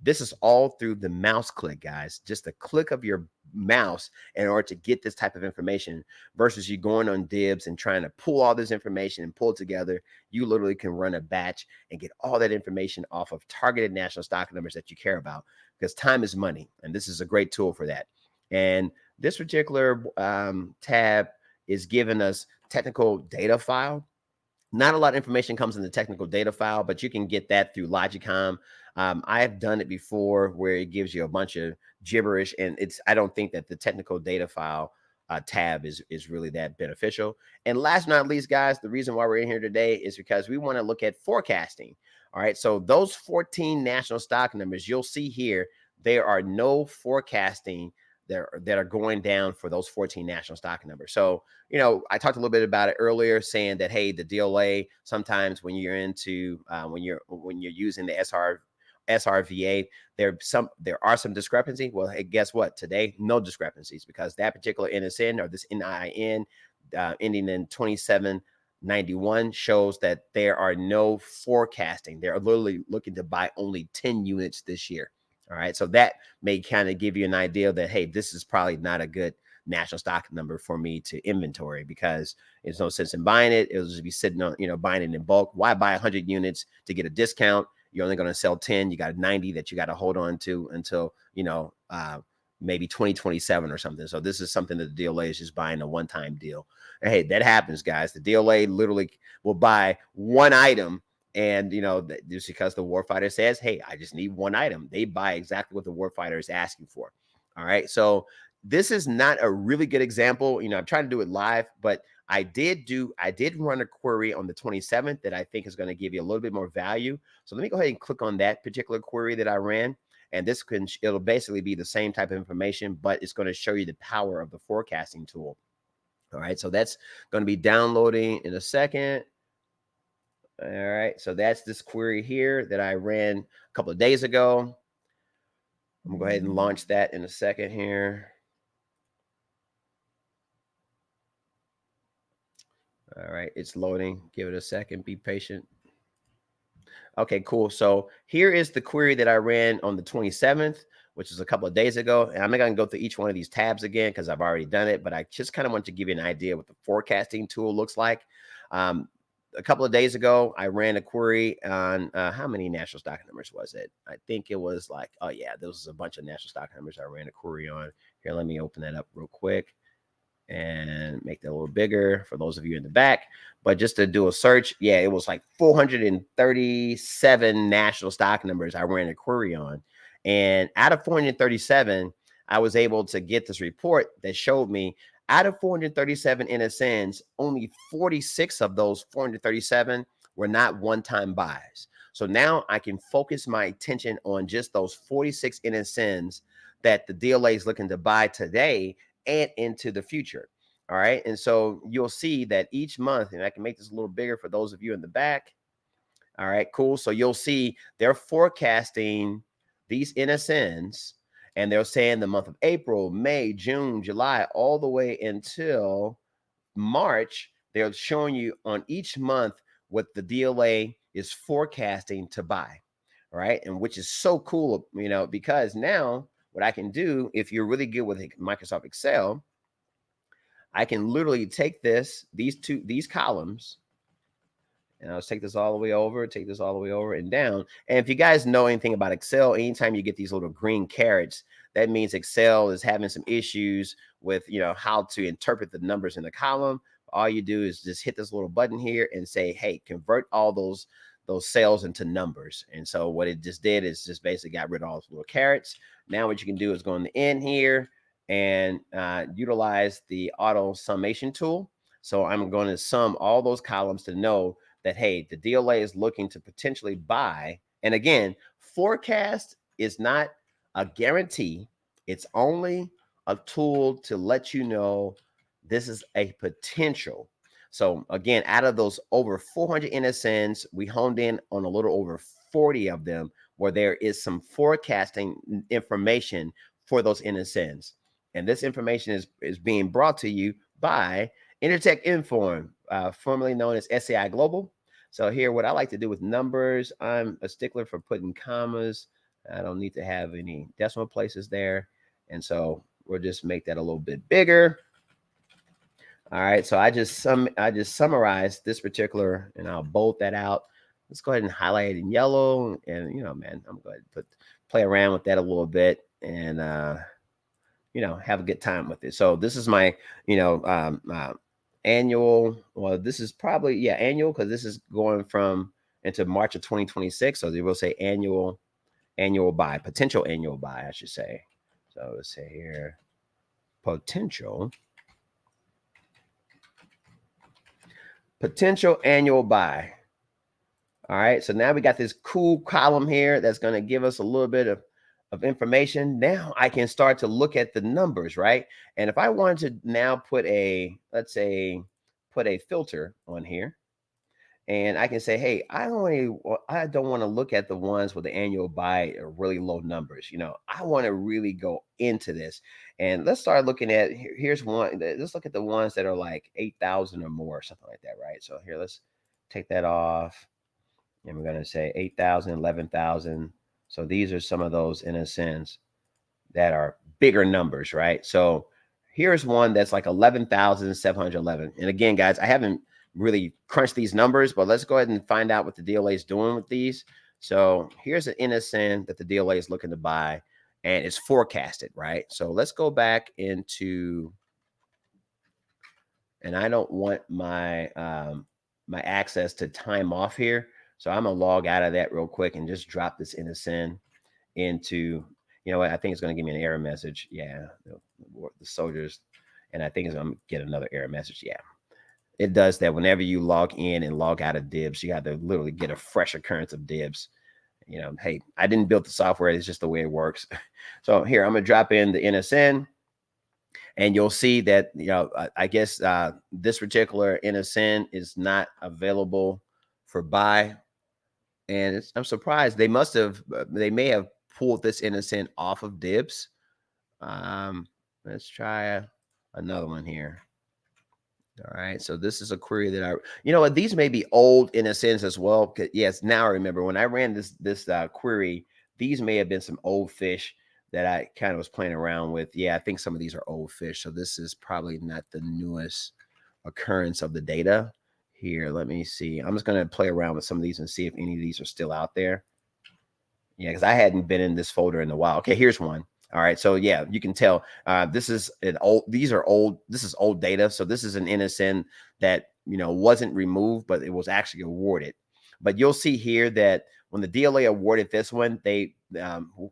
this is all through the mouse click, guys. Just the click of your mouse in order to get this type of information versus you going on DIBBS and trying to pull all this information and pull it together. You literally can run a batch and get all that information off of targeted national stock numbers that you care about, because time is money. And this is a great tool for that. And this particular tab is giving us technical data file. Not a lot of information comes in the technical data file, but you can get that through Logicom. I've done it before where it gives you a bunch of gibberish, and I don't think that the technical data file tab is really that beneficial. And last but not least, guys, the reason why we're in here today is because we want to look at forecasting. All right, so those 14 national stock numbers you'll see here, there are no forecasting that are going down for those 14 national stock numbers. So, I talked a little bit about it earlier, saying that, hey, the DLA, sometimes when you're into when you're using the SRVA, there are some discrepancy. Well, hey, guess what? Today, no discrepancies, because that particular NSN, or this NIN ending in 2791, shows that there are no forecasting. They're literally looking to buy only 10 units this year. All right. So that may kind of give you an idea that, hey, this is probably not a good national stock number for me to inventory, because there's no sense in buying it. It'll just be sitting on, buying it in bulk. Why buy 100 units to get a discount? You're only going to sell 10. You got 90 that you got to hold on to until, maybe 2027 or something. So this is something that the DLA is just buying a one-time deal. And hey, that happens, guys. The DLA literally will buy one item. And, just because the warfighter says, hey, I just need one item, they buy exactly what the warfighter is asking for. All right. So this is not a really good example. I'm trying to do it live, but I did run a query on the 27th that I think is going to give you a little bit more value. So let me go ahead and click on that particular query that I ran. And it'll basically be the same type of information, but it's going to show you the power of the forecasting tool. All right. So that's going to be downloading in a second. All right, so that's this query here that I ran a couple of days ago. I'm gonna go ahead and launch that in a second here. All right, it's loading. Give it a second. Be patient. Okay, cool. So here is the query that I ran on the 27th, which is a couple of days ago. And I'm not going to go through each one of these tabs again because I've already done it, but I just kind of want to give you an idea what the forecasting tool looks like. A couple of days ago, I ran a query on how many national stock numbers was it? I think it was like, oh yeah, there was a bunch of national stock numbers I ran a query on. Here, let me open that up real quick and make that a little bigger for those of you in the back. But just to do a search, yeah, it was like 437 national stock numbers I ran a query on. And out of 437, I was able to get this report that showed me out of 437 NSNs, only 46 of those 437 were not one-time buys. So now I can focus my attention on just those 46 NSNs that the DLA is looking to buy today and into the future. All right. And so you'll see that each month, and I can make this a little bigger for those of you in the back. All right, cool. So you'll see they're forecasting these NSNs, and they're saying the month of April, May, June, July, all the way until March. They're showing you on each month what the DLA is forecasting to buy. All right. And which is so cool, because now what I can do, if you're really good with Microsoft Excel, I can literally take these columns, and I'll take this all the way over, and down. And if you guys know anything about Excel, anytime you get these little green carrots, that means Excel is having some issues with, how to interpret the numbers in the column. All you do is just hit this little button here and say, hey, convert all those sales into numbers. And so what it just did is just basically got rid of all those little carrots. Now what you can do is go in the end here and utilize the auto summation tool. So I'm going to sum all those columns to know that, hey, the DLA is looking to potentially buy. And again, forecast is not a guarantee. It's only a tool to let you know this is a potential. So again, out of those over 400 NSNs, we honed in on a little over 40 of them where there is some forecasting information for those NSNs. And this information is being brought to you by Intertek Inform, formerly known as SAI Global. So here, what I like to do with numbers, I'm a stickler for putting commas. I don't need to have any decimal places there. And so we'll just make that a little bit bigger. All right, so I just summarized this particular, and I'll bold that out. Let's go ahead and highlight it in yellow. And man, I'm going to play around with that a little bit and have a good time with it. So this is my annual. Well, this is probably annual because this is going from into March of 2026. So they will say annual buy, potential annual buy, I should say. So let's say here potential annual buy. All right, so now we got this cool column here that's going to give us a little bit of information. Now I can start to look at the numbers, right? And if I wanted to now put let's say put a filter on here, and I can say, hey, I don't want to look at the ones with the annual buy or really low numbers. I want to really go into this. And let's start looking at, here's one. Let's look at the ones that are like 8,000 or more, something like that, right? So here, let's take that off. And we're going to say 8,000, 11,000. So these are some of those NSNs that are bigger numbers, right? So here's one that's like 11,711. And again, guys, I haven't really crunch these numbers, but let's go ahead and find out what the DLA is doing with these. So here's an NSN that the DLA is looking to buy, and it's forecasted, right? So let's go back into, and I don't want my my access to time off here, so I'm gonna log out of that real quick and just drop this NSN into, what, I think it's gonna give me an error message. Yeah, the soldiers, and I think it's gonna get another error message. Yeah. It does that whenever you log in and log out of DIBBS. You have to literally get a fresh occurrence of DIBBS. Hey, I didn't build the software. It's just the way it works. So here, I'm going to drop in the NSN, and you'll see that, I guess this particular NSN is not available for buy. And I'm surprised. They may have pulled this NSN off of DIBBS. Let's try another one here. All right, so this is a query that these may be old in a sense as well. Yes, now I remember when I ran this query, these may have been some old fish that I kind of was playing around with. Yeah, I think some of these are old fish. So this is probably not the newest occurrence of the data. Here, let me see. I'm just going to play around with some of these and see if any of these are still out there. Yeah, because I hadn't been in this folder in a while. Okay, here's one. All right, so yeah, you can tell this is these are old. This is old data. So this is an NSN that wasn't removed, but it was actually awarded. But you'll see here that when the DLA awarded this one, they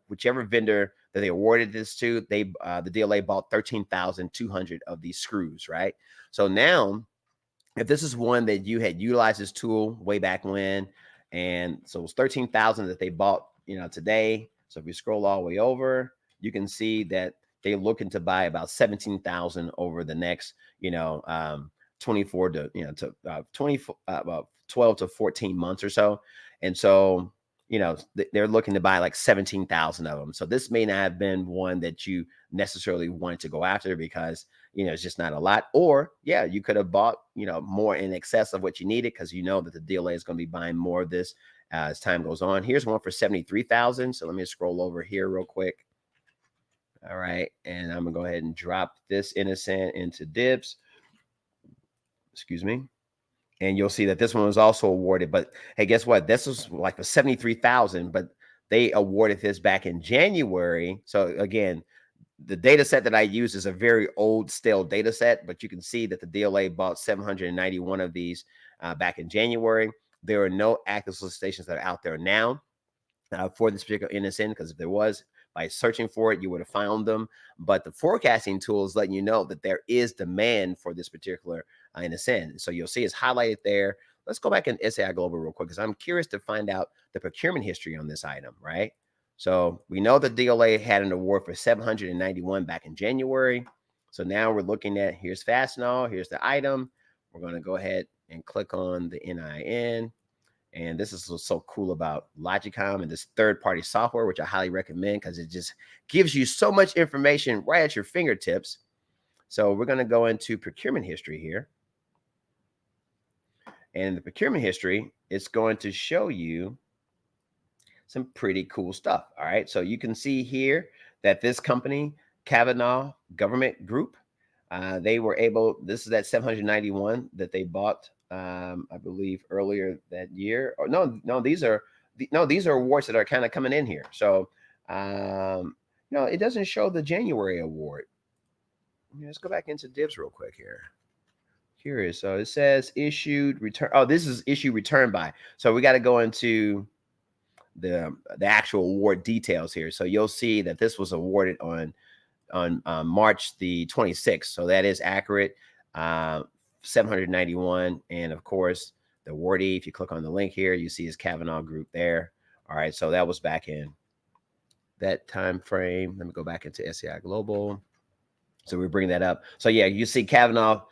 whichever vendor that they awarded this to, the DLA bought 13,200 of these screws, right? So now, if this is one that you had utilized this tool way back when, and so it was 13,000 that they bought today. So if we scroll all the way over, you can see that they're looking to buy about 17,000 over the next 24 to 12 to 14 months or so. And so they're looking to buy like 17,000 of them. So this may not have been one that you necessarily wanted to go after because it's just not a lot. Or you could have bought more in excess of what you needed because that the DLA is going to be buying more of this as time goes on. Here's one for 73,000. So let me scroll over here real quick. All right, and I'm gonna go ahead and drop this NSN into DIBBS. Excuse me. And you'll see that this one was also awarded. But hey, guess what? This was like for 73,000, but they awarded this back in January. So again, the data set that I use is a very old, stale data set, but you can see that the DLA bought 791 of these back in January. There are no active solicitations that are out there now for this particular NSN, because if there was, by searching for it, you would have found them. But the forecasting tool is letting you know that there is demand for this particular NSN. So you'll see it's highlighted there. Let's go back in SAI Global real quick, because I'm curious to find out the procurement history on this item, right? So we know the DLA had an award for 791 back in January. So now we're looking at, here's Fastenal, here's the item. We're going to go ahead and click on the NIN. And this is what's so cool about Logicom and this third-party software, which I highly recommend because it just gives you so much information right at your fingertips. So we're going to go into procurement history here. And in the procurement history, it's going to show you some pretty cool stuff. All right. So you can see here that this company, Kavanaugh Government Group, they were able, this is that 791 that they bought, I believe earlier that year. Or no, these are awards that are kind of coming in here. So, no, it doesn't show the January award. Let's go back into DIBBS real quick here. Curious. So it says issued return. Oh, this is issue return by. So we got to go into the actual award details here. So you'll see that this was awarded on March the 26th. So that is accurate. 791. And of course, the awardee, if you click on the link here, you see his Kavanaugh Group there. All right. So that was back in that time frame. Let me go back into SCI Global. So we bring that up. So yeah, you see Kavanaugh,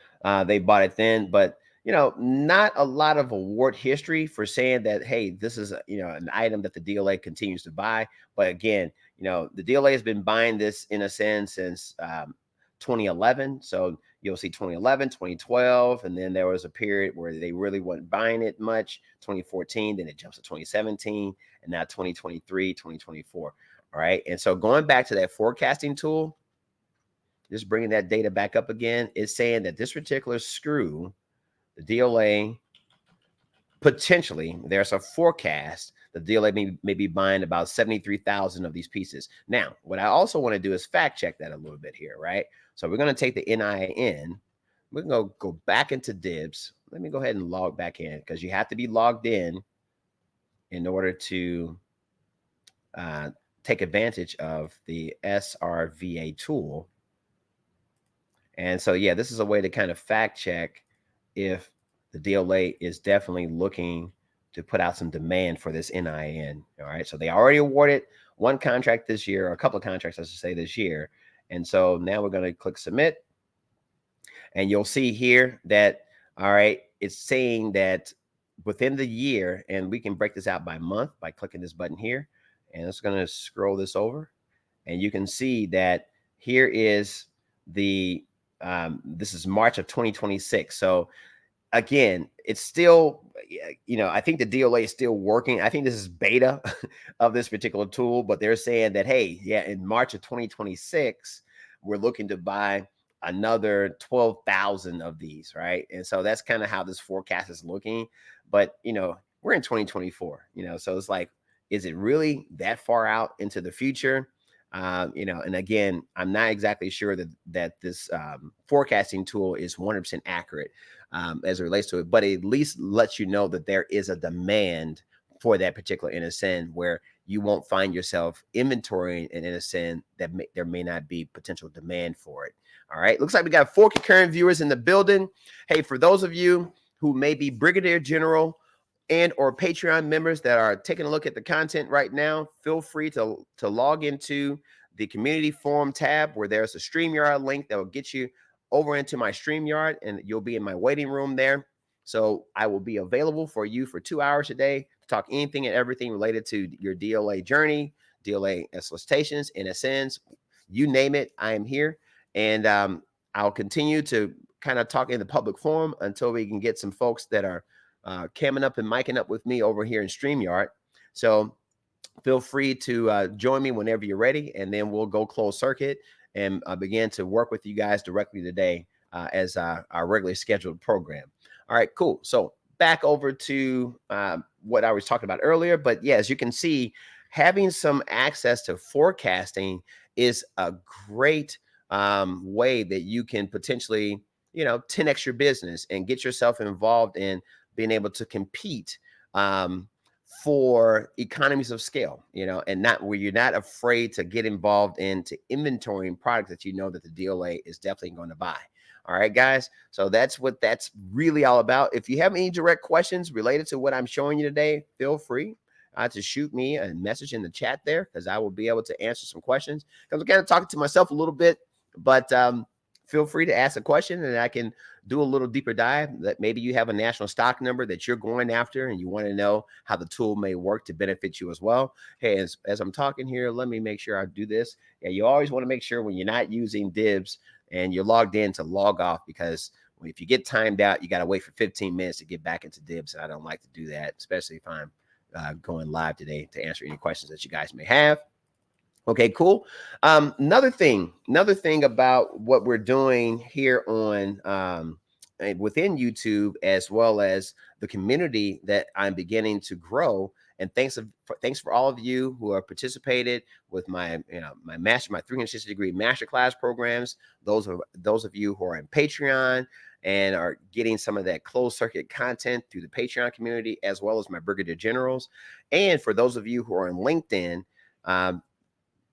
they bought it then, but not a lot of award history for saying that, hey, this is an item that the DLA continues to buy. But again, the DLA has been buying this in a sense since 2011. So you'll see 2011, 2012, and then there was a period where they really weren't buying it much. 2014, then it jumps to 2017, and now 2023, 2024. All right. And so going back to that forecasting tool, just bringing that data back up again, is saying that this particular screw, the DLA, potentially, there's a forecast the DLA may be buying about 73,000 of these pieces. Now, what I also want to do is fact check that a little bit here, right? So we're going to take the NIN. We're going to go back into DIBBS. Let me go ahead and log back in, because you have to be logged in order to take advantage of the SRVA tool. And so, yeah, this is a way to kind of fact check if the DLA is definitely looking to put out some demand for this NIN. All right. So they already awarded one contract this year, or a couple of contracts, I should say, this year. And so now we're going to click submit. And you'll see here that, all right, it's saying that within the year, and we can break this out by month by clicking this button here. And it's going to scroll this over. And you can see that here is the this is March of 2026. So again, it's still, I think the DLA is still working. I think this is beta of this particular tool, but they're saying that, hey, yeah, in March of 2026, we're looking to buy another 12,000 of these, right? And so that's kind of how this forecast is looking. But, we're in 2024, so it's like, is it really that far out into the future? And again, I'm not exactly sure that this forecasting tool is 100% accurate as it relates to it, but it at least lets you know that there is a demand for that particular NSN, where you won't find yourself inventorying an NSN that there may not be potential demand for it. All right. Looks like we got 4 concurrent viewers in the building. Hey, for those of you who may be Brigadier General and or Patreon members that are taking a look at the content right now, feel free to log into the community forum tab, where there's a StreamYard link that will get you over into my StreamYard, and you'll be in my waiting room there. So I will be available for you for 2 hours a day to talk anything and everything related to your DLA journey, DLA solicitations, NSNs, you name it, I am here. And I'll continue to kind of talk in the public forum until we can get some folks that are camming up and micing up with me over here in StreamYard. So feel free to join me whenever you're ready, and then we'll go closed circuit and begin to work with you guys directly today as our regularly scheduled program. All right, cool. So back over to what I was talking about earlier. But yeah, as you can see, having some access to forecasting is a great way that you can potentially, 10x your business and get yourself involved in being able to compete for economies of scale, and not where you're not afraid to get involved into inventorying products that that the DLA is definitely going to buy. All right, guys. So that's what that's really all about. If you have any direct questions related to what I'm showing you today, feel free to shoot me a message in the chat there, because I will be able to answer some questions. Because I'm kind of talking to myself a little bit, but feel free to ask a question and I can do a little deeper dive. That maybe you have a national stock number that you're going after and you want to know how the tool may work to benefit you as well. Hey, as I'm talking here, let me make sure I do this. Yeah, you always want to make sure when you're not using DIBBS and you're logged in to log off, because if you get timed out, you got to wait for 15 minutes to get back into DIBBS. And I don't like to do that, especially if I'm going live today to answer any questions that you guys may have. Okay, cool. Another thing about what we're doing here on within YouTube, as well as the community that I'm beginning to grow. And thanks for all of you who have participated with my my 360-degree masterclass programs. Those of you who are in Patreon and are getting some of that closed circuit content through the Patreon community, as well as my Brigadier Generals. And for those of you who are on LinkedIn,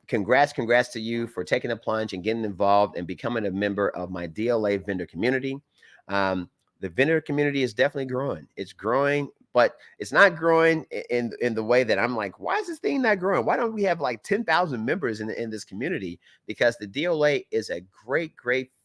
congrats to you for taking the plunge and getting involved and becoming a member of my DLA vendor community. The vendor community is definitely growing. It's growing, but it's not growing in the way that I'm like, why is this thing not growing? Why don't we have like 10,000 members in this community? Because the DLA is a great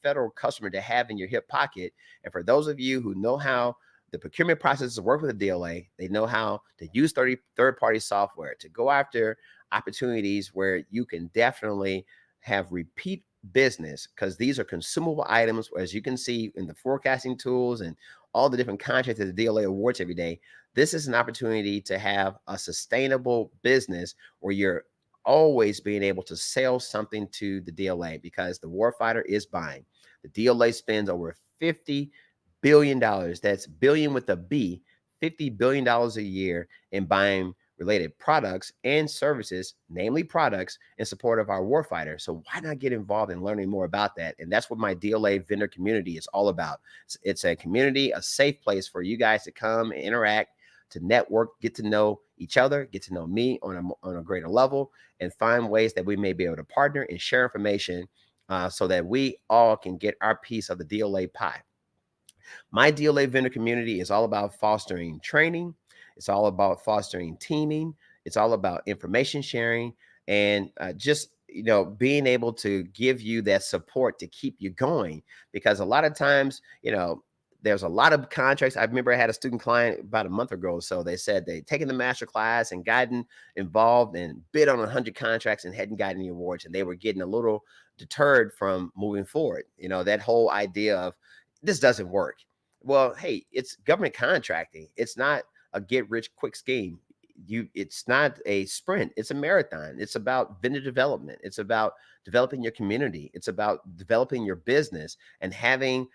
federal customer to have in your hip pocket. And for those of you who know how the procurement processes work with the DLA, they know how to use third-party software to go after opportunities where you can definitely have repeat business, because these are consumable items, as you can see in the forecasting tools and all the different contracts that the DLA awards every day. This is an opportunity to have a sustainable business where you're always being able to sell something to the DLA, because the warfighter is buying. The DLA spends over $50 billion. That's billion with a B, $50 billion a year in buying related products and services, namely products, in support of our warfighter. So why not get involved in learning more about that? And that's what my DLA vendor community is all about. It's a community, a safe place for you guys to come and interact, to network, get to know each other, get to know me on a greater level, and find ways that we may be able to partner and share information so that we all can get our piece of the DLA pie. My DLA vendor community is all about fostering training. It's all about fostering teaming. It's all about information sharing, and just being able to give you that support to keep you going. Because a lot of times, there's a lot of contracts. I remember I had a student client about a month ago or so. They said they'd taken the master class and gotten involved and bid on 100 contracts and hadn't gotten any awards, and they were getting a little deterred from moving forward. That whole idea of this doesn't work. Well, hey, it's government contracting. It's not a get rich quick scheme. It's not a sprint. It's a marathon. It's about vendor development. It's about developing your community. It's about developing your business and having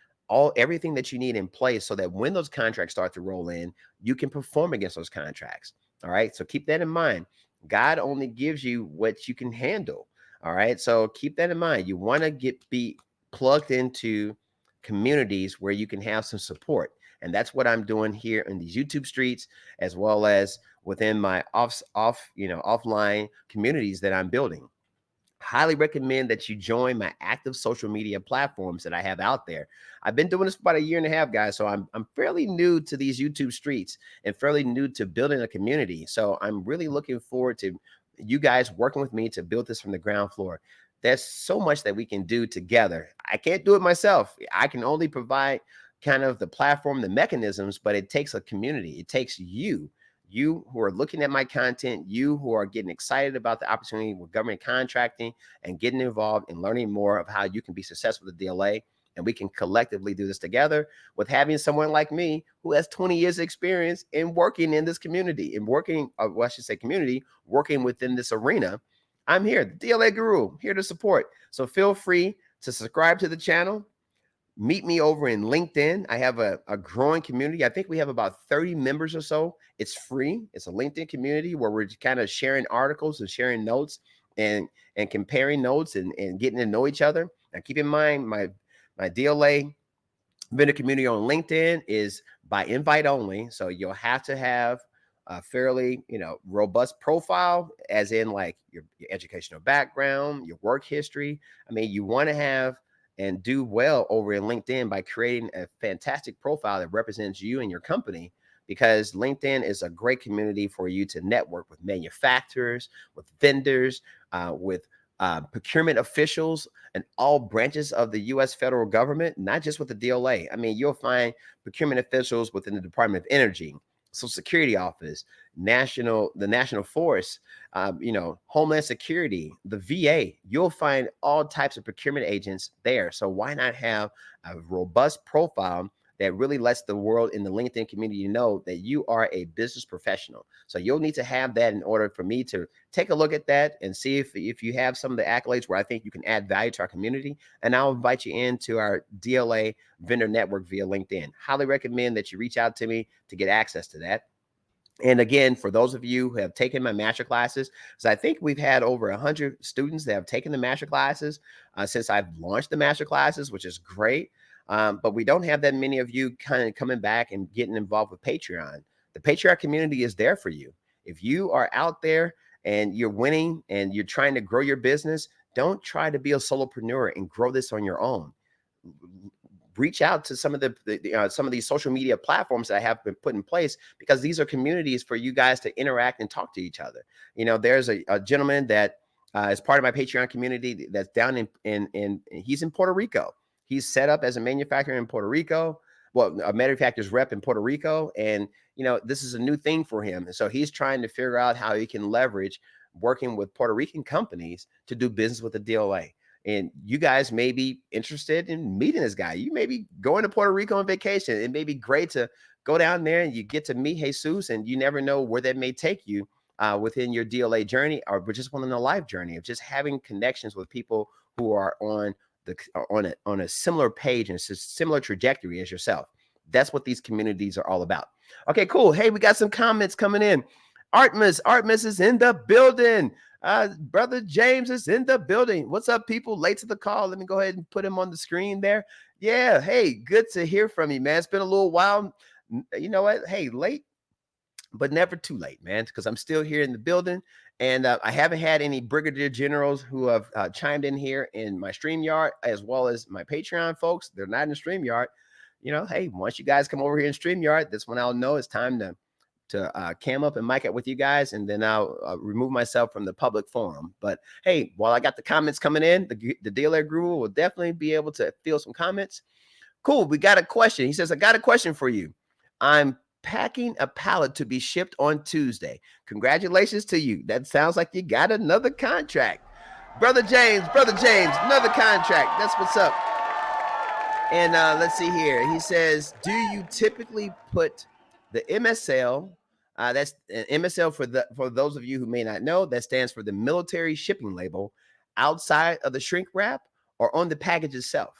everything that you need in place so that when those contracts start to roll in, you can perform against those contracts. All right. So keep that in mind. God only gives you what you can handle. All right. So keep that in mind. You want to be plugged into communities where you can have some support. And that's what I'm doing here in these YouTube streets, as well as within my offline communities that I'm building. Highly recommend that you join my active social media platforms that I have out there. I've been doing this for about a year and a half, guys. So I'm fairly new to these YouTube streets and fairly new to building a community. So I'm really looking forward to you guys working with me to build this from the ground floor. There's so much that we can do together. I can't do it myself. I can only provide kind of the platform, the mechanisms, but it takes a community. It takes you who are looking at my content, you who are getting excited about the opportunity with government contracting and getting involved and learning more of how you can be successful with the DLA. And we can collectively do this together with having someone like me who has 20 years experience in working in this community and working within this arena. I'm here, the DLA Guru, here to support. So feel free to subscribe to the channel. Meet me over in LinkedIn. I have a growing community. I think we have about 30 members or so. It's free. It's a LinkedIn community where we're kind of sharing articles and sharing notes and comparing notes and getting to know each other. Now, keep in mind, my DLA vendor community on LinkedIn is by invite only. So you'll have to have a fairly, robust profile, as in like your educational background, your work history. I mean, you want to have and do well over in LinkedIn by creating a fantastic profile that represents you and your company, because LinkedIn is a great community for you to network with manufacturers, with vendors, with procurement officials, and all branches of the U.S. federal government, not just with the DLA. I mean, you'll find procurement officials within the Department of Energy, Social Security Office, the National Force, Homeland Security, the VA. You'll find all types of procurement agents there. So why not have a robust profile that really lets the world in the LinkedIn community know that you are a business professional? So you'll need to have that in order for me to take a look at that and see if you have some of the accolades where I think you can add value to our community. And I'll invite you into our DLA vendor network via LinkedIn. Highly recommend that you reach out to me to get access to that. And again, for those of you who have taken my master classes, so I think we've had over 100 students that have taken the master classes since I've launched the master classes, which is great. But we don't have that many of you kind of coming back and getting involved with Patreon. The Patreon community is there for you. If you are out there and you're winning and you're trying to grow your business, don't try to be a solopreneur and grow this on your own. Reach out to some of some of these social media platforms that have been put in place, because these are communities for you guys to interact and talk to each other. There's a gentleman that is part of my Patreon community that's down in he's in Puerto Rico. He's set up as a manufacturer in Puerto Rico. Well, a manufacturer's rep in Puerto Rico. And, this is a new thing for him. And so he's trying to figure out how he can leverage working with Puerto Rican companies to do business with the DLA. And you guys may be interested in meeting this guy. You may be going to Puerto Rico on vacation. It may be great to go down there and you get to meet Jesus, and you never know where that may take you within your DLA journey, or just on a life journey of just having connections with people who are on a similar page and a similar trajectory as yourself. That's what these communities are all about. Okay, cool. Hey, we got some comments coming in. Artemis is in the building. Brother James is in the building. What's up, people? Late to the call. Let me go ahead and put him on the screen there. Yeah. Hey, good to hear from you, man. It's been a little while. You know what? Hey, late, but never too late, man, because I'm still here in the building. And I haven't had any brigadier generals who have chimed in here in my StreamYard, as well as my Patreon folks. They're not in the StreamYard. Hey, once you guys come over here in StreamYard, that's when I'll know it's time to cam up and mic up with you guys, and then I'll remove myself from the public forum. But hey, while I got the comments coming in, the DLA Guru will definitely be able to field some comments. Cool. We got a question. He says, I got a question for you. I'm packing a pallet to be shipped on Tuesday. Congratulations to you. That sounds like you got another contract. Brother James, another contract. That's what's up. And let's see here. He says, do you typically put the MSL, that's an MSL for those of you who may not know, that stands for the military shipping label, outside of the shrink wrap or on the package itself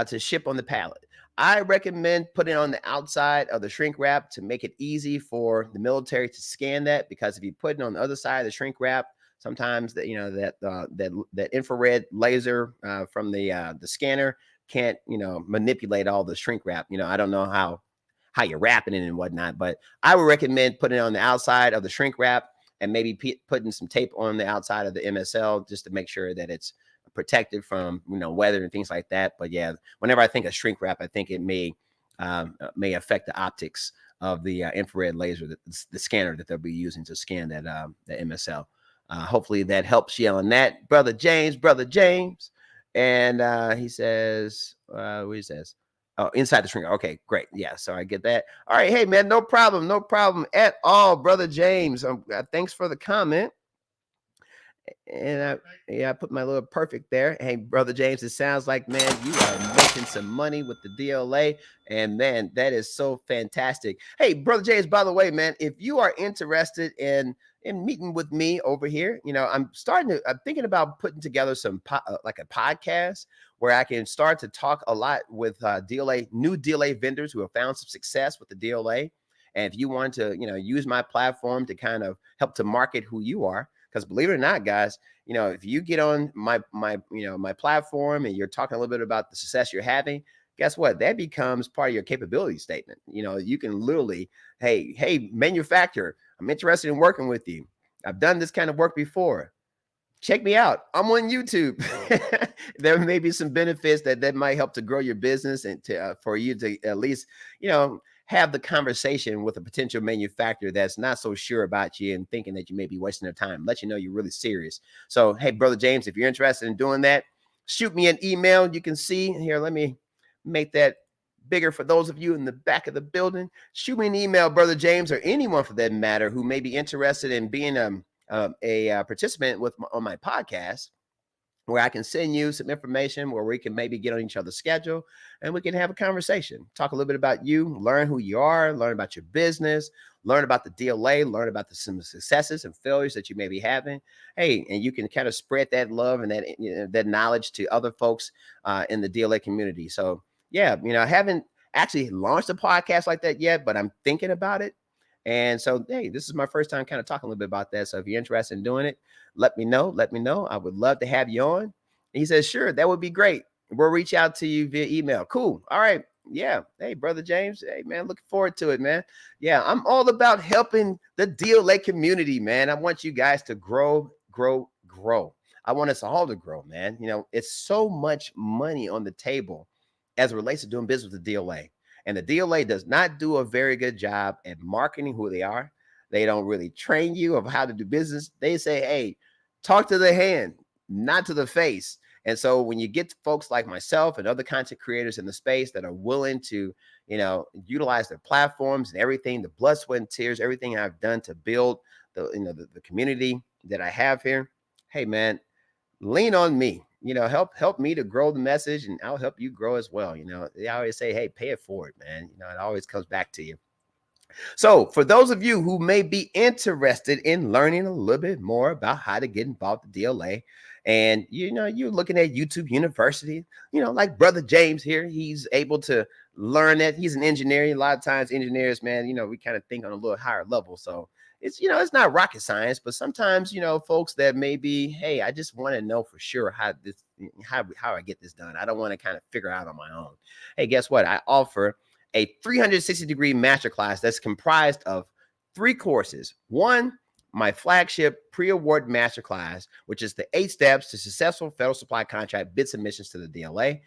to ship on the pallet? I recommend putting it on the outside of the shrink wrap to make it easy for the military to scan that, because if you put it on the other side of the shrink wrap, sometimes that infrared laser from the scanner can't manipulate all the shrink wrap. I don't know how you're wrapping it and whatnot, but I would recommend putting it on the outside of the shrink wrap and maybe putting some tape on the outside of the MSL just to make sure that it's protected from weather and things like that. But yeah, whenever I think of shrink wrap, I think it may affect the optics of the infrared laser, the scanner that they'll be using to scan that the MSL. Hopefully that helps you on that, brother James. And he says, what he says. Oh, inside the shrink. Okay, great. Yeah, so I get that. All right, hey man, no problem at all, brother James. Thanks for the comment. And I put my little perfect there. Hey, brother James, it sounds like, man, you are making some money with the DLA, and man, that is so fantastic. Hey, brother James, by the way, man, if you are interested in meeting with me over here, I'm thinking about putting together some like a podcast where I can start to talk a lot with new DLA vendors who have found some success with the DLA. And if you want to, use my platform to kind of help to market who you are, Because believe it or not, guys, if you get on my platform and you're talking a little bit about the success you're having, guess what? That becomes part of your capability statement. You can literally, hey, manufacturer, I'm interested in working with you. I've done this kind of work before. Check me out. I'm on YouTube. There may be some benefits that might help to grow your business and for you to at least, have the conversation with a potential manufacturer that's not so sure about you and thinking that you may be wasting their time. Let you know you're really serious. So, hey, Brother James, if you're interested in doing that, shoot me an email. You can see here. Let me make that bigger for those of you in the back of the building. Shoot me an email, Brother James, or anyone for that matter who may be interested in being a participant on my podcast, where I can send you some information where we can maybe get on each other's schedule and we can have a conversation, talk a little bit about you, learn who you are, learn about your business, learn about the DLA, learn about some successes and failures that you may be having. Hey, and you can kind of spread that love and that knowledge to other folks in the DLA community. So yeah, I haven't actually launched a podcast like that yet, but I'm thinking about it. And so, hey, this is my first time kind of talking a little bit about that. So if you're interested in doing it, let me know. Let me know. I would love to have you on. And he says, sure, that would be great. We'll reach out to you via email. Cool. All right. Yeah. Hey, Brother James. Hey, man, looking forward to it, man. Yeah, I'm all about helping the DLA community, man. I want you guys to grow. I want us all to grow, man. It's so much money on the table as it relates to doing business with the DLA. And the DLA does not do a very good job at marketing who they are. They don't really train you of how to do business. They say, hey, talk to the hand, not to the face. And so when you get folks like myself and other content creators in the space that are willing to, utilize their platforms and everything, the blood, sweat, and tears, everything I've done to build the community that I have here, hey, man, lean on me, help me to grow the message, and I'll help you grow as well. They always say, hey, pay it forward, man. It always comes back to you. So for those of you who may be interested in learning a little bit more about how to get involved with DLA, and you're looking at YouTube University, like Brother James here, he's able to learn that. He's an engineer. A lot of times engineers, man, we kind of think on a little higher level. So it's not rocket science, but sometimes, folks that may be, hey, I just want to know for sure how I get this done. I don't want to kind of figure out on my own. Hey, guess what? I offer a 360-degree masterclass that's comprised of 3 courses. One, my flagship pre-award masterclass, which is the 8 steps to successful federal supply contract bid submissions to the DLA.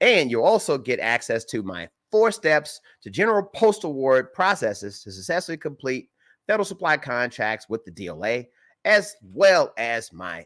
And you'll also get access to my 4 steps to general post-award processes to successfully complete federal supply contracts with the DLA, as well as my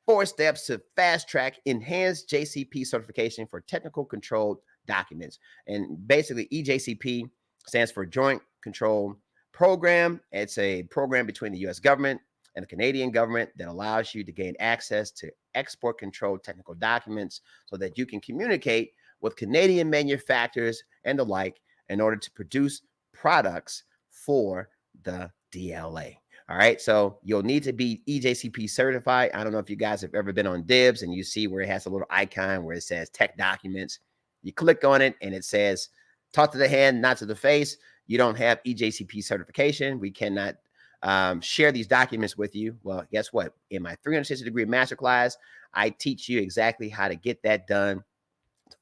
4 steps to fast track enhanced JCP certification for technical controlled documents. And basically, EJCP stands for Joint Control Program. It's a program between the U.S. government and the Canadian government that allows you to gain access to export controlled technical documents so that you can communicate with Canadian manufacturers and the like in order to produce products for the DLA. All right, so you'll need to be EJCP certified. I don't know if you guys have ever been on DIBBS and you see where it has a little icon where it says tech documents. You click on it and it says talk to the hand, not to the face. You don't have EJCP certification. We cannot share these documents with you. Well, guess what? In my 360-degree masterclass, I teach you exactly how to get that done.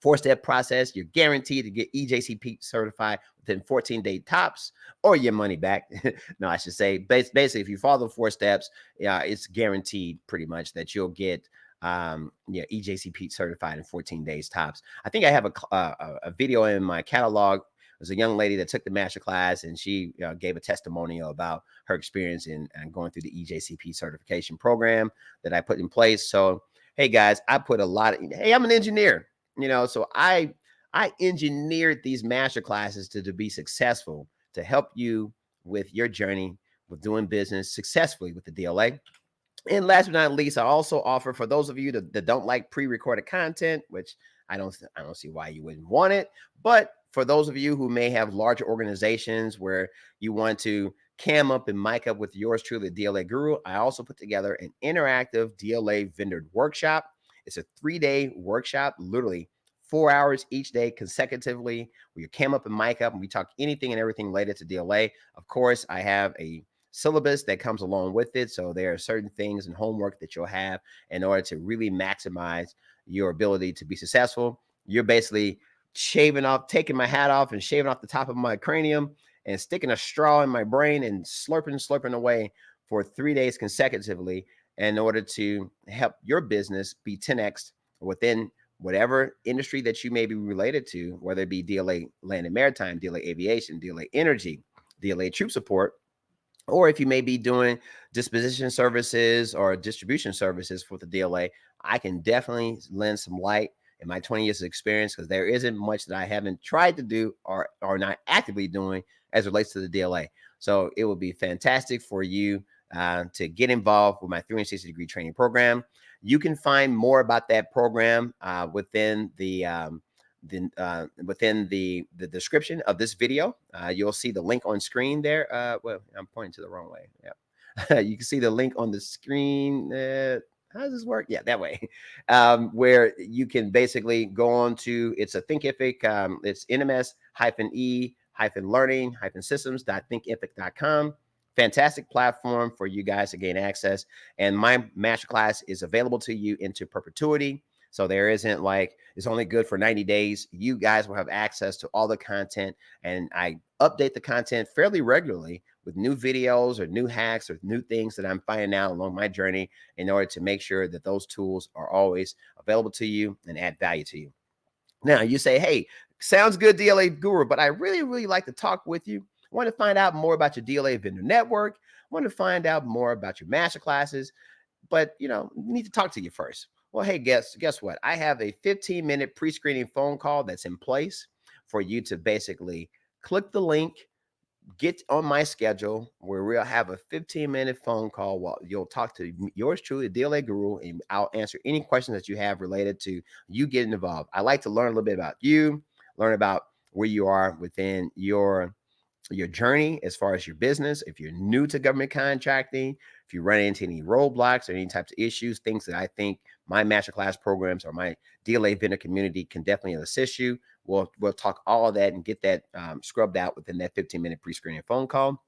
4-step process. You're guaranteed to get EJCP certified within 14-day tops or your money back. No, I should say basically, if you follow the 4 steps, it's guaranteed pretty much that you'll get EJCP certified in 14 days tops. I think I have a video in my catalog. There's a young lady that took the master class and she gave a testimonial about her experience in going through the EJCP certification program that I put in place. So, hey guys, I'm an engineer. So I engineered these master classes to be successful, to help you with your journey with doing business successfully with the DLA. And last but not least, I also offer for those of you that don't like pre-recorded content, which I don't see why you wouldn't want it. But for those of you who may have larger organizations where you want to cam up and mic up with yours truly, the DLA Guru, I also put together an interactive DLA vendor workshop. It's a 3-day workshop, literally 4 hours each day consecutively, where you cam up and mic up and we talk anything and everything related to DLA. Of course, I have a syllabus that comes along with it. So there are certain things and homework that you'll have in order to really maximize your ability to be successful. You're basically taking my hat off and shaving off the top of my cranium and sticking a straw in my brain and slurping away for 3 days consecutively in order to help your business be 10x within whatever industry that you may be related to, whether it be DLA land and maritime, DLA aviation, DLA energy, DLA troop support, or if you may be doing disposition services or distribution services for the DLA. I can definitely lend some light in my 20 years of experience, because there isn't much that I haven't tried to do or not actively doing as it relates to the DLA. So it would be fantastic for you to get involved with my 360-degree training program. You can find more about that program within the description of this video. You'll see the link on screen there. Well, I'm pointing to the wrong way. Yeah. You can see the link on the screen. How does this work? Yeah, that way. Where you can basically go on to, it's a Thinkific, it's NMS-E-learning-systems.thinkific.com. Fantastic platform for you guys to gain access. And my masterclass is available to you into perpetuity. So there isn't like, it's only good for 90 days. You guys will have access to all the content, and I update the content fairly regularly with new videos or new hacks or new things that I'm finding out along my journey in order to make sure that those tools are always available to you and add value to you. Now you say, hey, sounds good, DLA guru, but I really like to talk with you. I want to find out more about your DLA vendor network. I want to find out more about your master classes, but need to talk to you first. Well, hey, guess what? I have a 15-minute pre-screening phone call that's in place for you to basically click the link, get on my schedule, where we'll have a 15-minute phone call while you'll talk to yours truly, the DLA guru, and I'll answer any questions that you have related to you getting involved. I like to learn a little bit about you, learn about where you are within your journey as far as your business. If you're new to government contracting, if you run into any roadblocks or any types of issues, things that I think my masterclass programs or my DLA vendor community can definitely assist you. We'll talk all of that and get that scrubbed out within that 15-minute pre-screening phone call.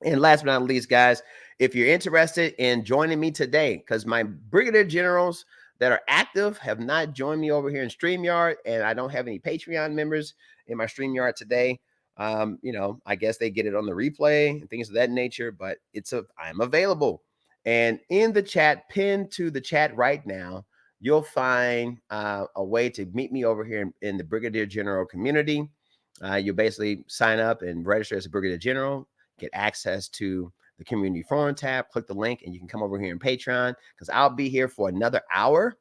And last but not least, guys, if you're interested in joining me today, because my brigadier generals that are active have not joined me over here in StreamYard, and I don't have any Patreon members in my StreamYard today. I guess they get it on the replay and things of that nature, but I'm available. And in the chat, pinned to the chat right now, you'll find a way to meet me over here in the Brigadier General community. You basically sign up and register as a Brigadier General, get access to the community forum tab, click the link, and you can come over here in Patreon, because I'll be here for another hour.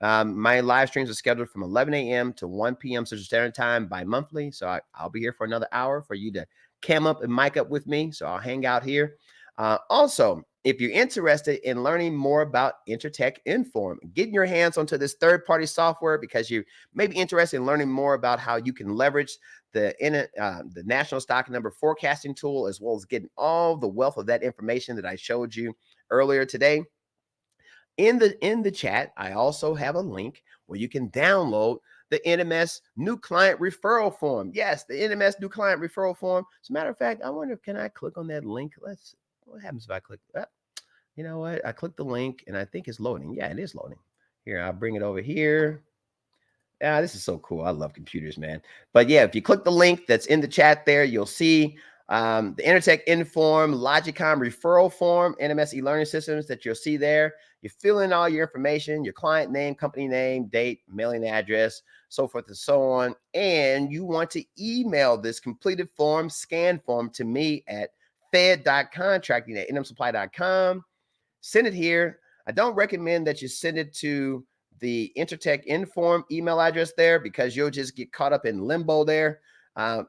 My live streams are scheduled from 11 a.m. to 1 p.m. Central Standard Time bi-monthly. So I'll be here for another hour for you to cam up and mic up with me. So I'll hang out here. Also, if you're interested in learning more about Intertek Inform, getting your hands onto this third-party software because you may be interested in learning more about how you can leverage the national stock number forecasting tool, as well as getting all the wealth of that information that I showed you earlier today. In the chat, I also have a link where you can download the NMS new client referral form. Yes, the NMS new client referral form. As a matter of fact, I wonder, can I click on that link? What happens if I click that? You know what? I click the link and I think it's loading. Yeah, it is loading. Here, I'll bring it over here. Yeah, this is so cool. I love computers, man. But yeah, if you click the link that's in the chat there, you'll see the Intertek Inform Logicom referral form, NMS e-learning systems that you'll see there. You fill in all your information, your client name, company name, date, mailing address, so forth and so on. And you want to email this completed form, scan form, to me at FED.Contracting at nmsupply.com. Send it here. I don't recommend that you send it to the Intertek Inform email address there, because you'll just get caught up in limbo there. I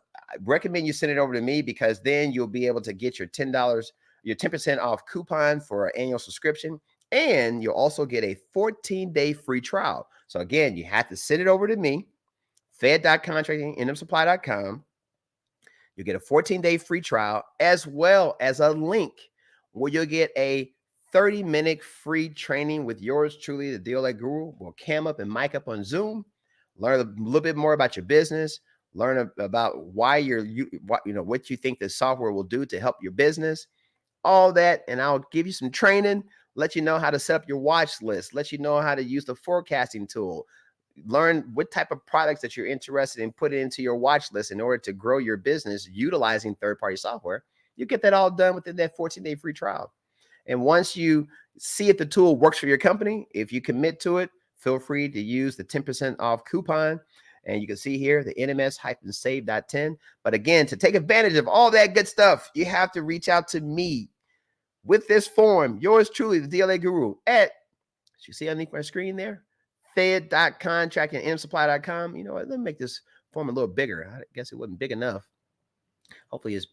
recommend you send it over to me, because then you'll be able to get your $10, your 10% off coupon for an annual subscription. And you'll also get a 14-day free trial. So again, you have to send it over to me, fed.contracting, nmsupply.com. You get a 14-day free trial, as well as a link where you'll get a 30-minute free training with yours truly, the DLA guru. We'll cam up and mic up on Zoom, learn a little bit more about your business, learn about why what you think the software will do to help your business. all that, and I'll give you some training, let you know how to set up your watch list, let you know how to use the forecasting tool, learn what type of products that you're interested in, put it into your watch list in order to grow your business utilizing third-party software. You get that all done within that 14-day free trial. And once you see if the tool works for your company, if you commit to it, feel free to use the 10% off coupon. And you can see here the NMS-save.10. But again, to take advantage of all that good stuff, you have to reach out to me with this form. Yours truly, the DLA Guru, at, as you see underneath my screen there, FED.Contracting and msupply.com. You know what? Let me make this form a little bigger. I guess it wasn't big enough. Hopefully it's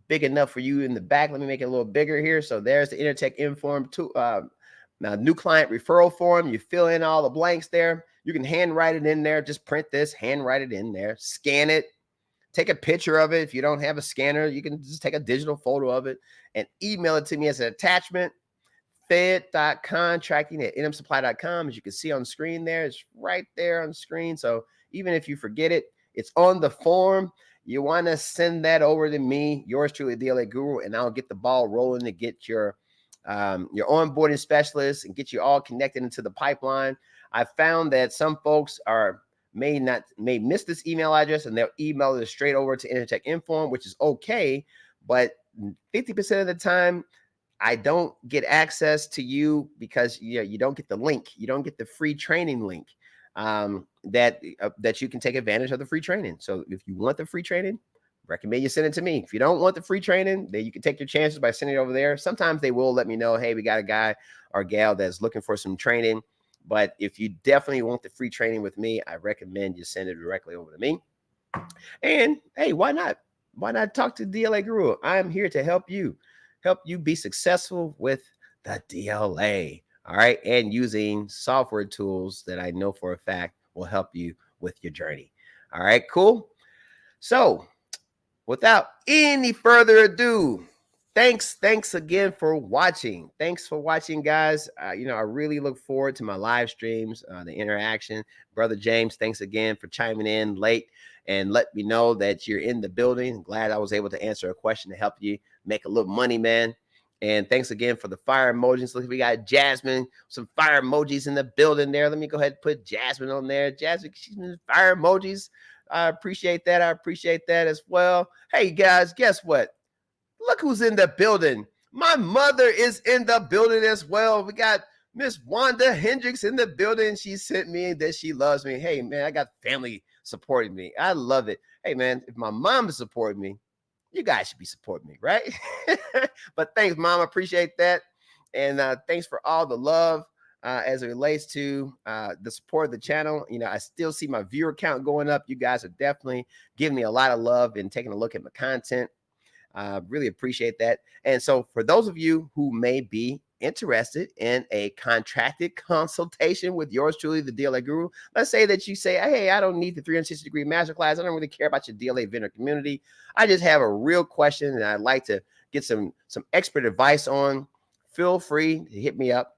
big enough for you in the back. Let me make it a little bigger here. So there's the Intertek Inform now new client referral form. You fill in all the blanks there. You can handwrite it in there. Just print this, handwrite it in there, scan it, take a picture of it. If you don't have a scanner, you can just take a digital photo of it and email it to me as an attachment. FED.Contracting at nmsupply.com. As you can see on screen there, it's right there on screen. So even if you forget it, it's on the form. You want to send that over to me, yours truly, DLA Guru, and I'll get the ball rolling to get your onboarding specialist and get you all connected into the pipeline. I found that some folks may miss this email address and they'll email it straight over to Intertek Inform, which is okay. But 50% of the time, I don't get access to you because you don't get the link. You don't get the free training link that you can take advantage of the free training. So if you want the free training, recommend you send it to me. If you don't want the free training, then you can take your chances by sending it over there. Sometimes they will let me know, hey, we got a guy or gal that's looking for some training. But if you definitely want the free training with me, I recommend you send it directly over to me. And hey, why not? Why not talk to DLA Guru? I am here to help you be successful with the DLA. All right. And using software tools that I know for a fact will help you with your journey. All right, cool. So without any further ado, thanks again for watching. Thanks for watching, guys. I really look forward to my live streams, the interaction. Brother James, thanks again for chiming in late and let me know that you're in the building. Glad I was able to answer a question to help you make a little money, man. And thanks again for the fire emojis. Look, we got Jasmine, some fire emojis in the building there. Let me go ahead and put Jasmine on there. Jasmine, she's in fire emojis. I appreciate that. I appreciate that as well. Hey, guys, guess what? Look who's in the building. My mother is in the building as well. We got Miss Wanda Hendricks in the building. She sent me that she loves me. Hey, man, I got family supporting me. I love it. Hey, man, if my mom is supporting me, you guys should be supporting me, right? But thanks, Mom. I appreciate that. And thanks for all the love as it relates to the support of the channel. I still see my viewer count going up. You guys are definitely giving me a lot of love and taking a look at my content. Really appreciate that. And so for those of you who may be interested in a contracted consultation with yours truly, the DLA Guru, let's say that you say, hey, I don't need the 360-degree masterclass. I don't really care about your DLA vendor community. I just have a real question and I'd like to get some expert advice on. Feel free to hit me up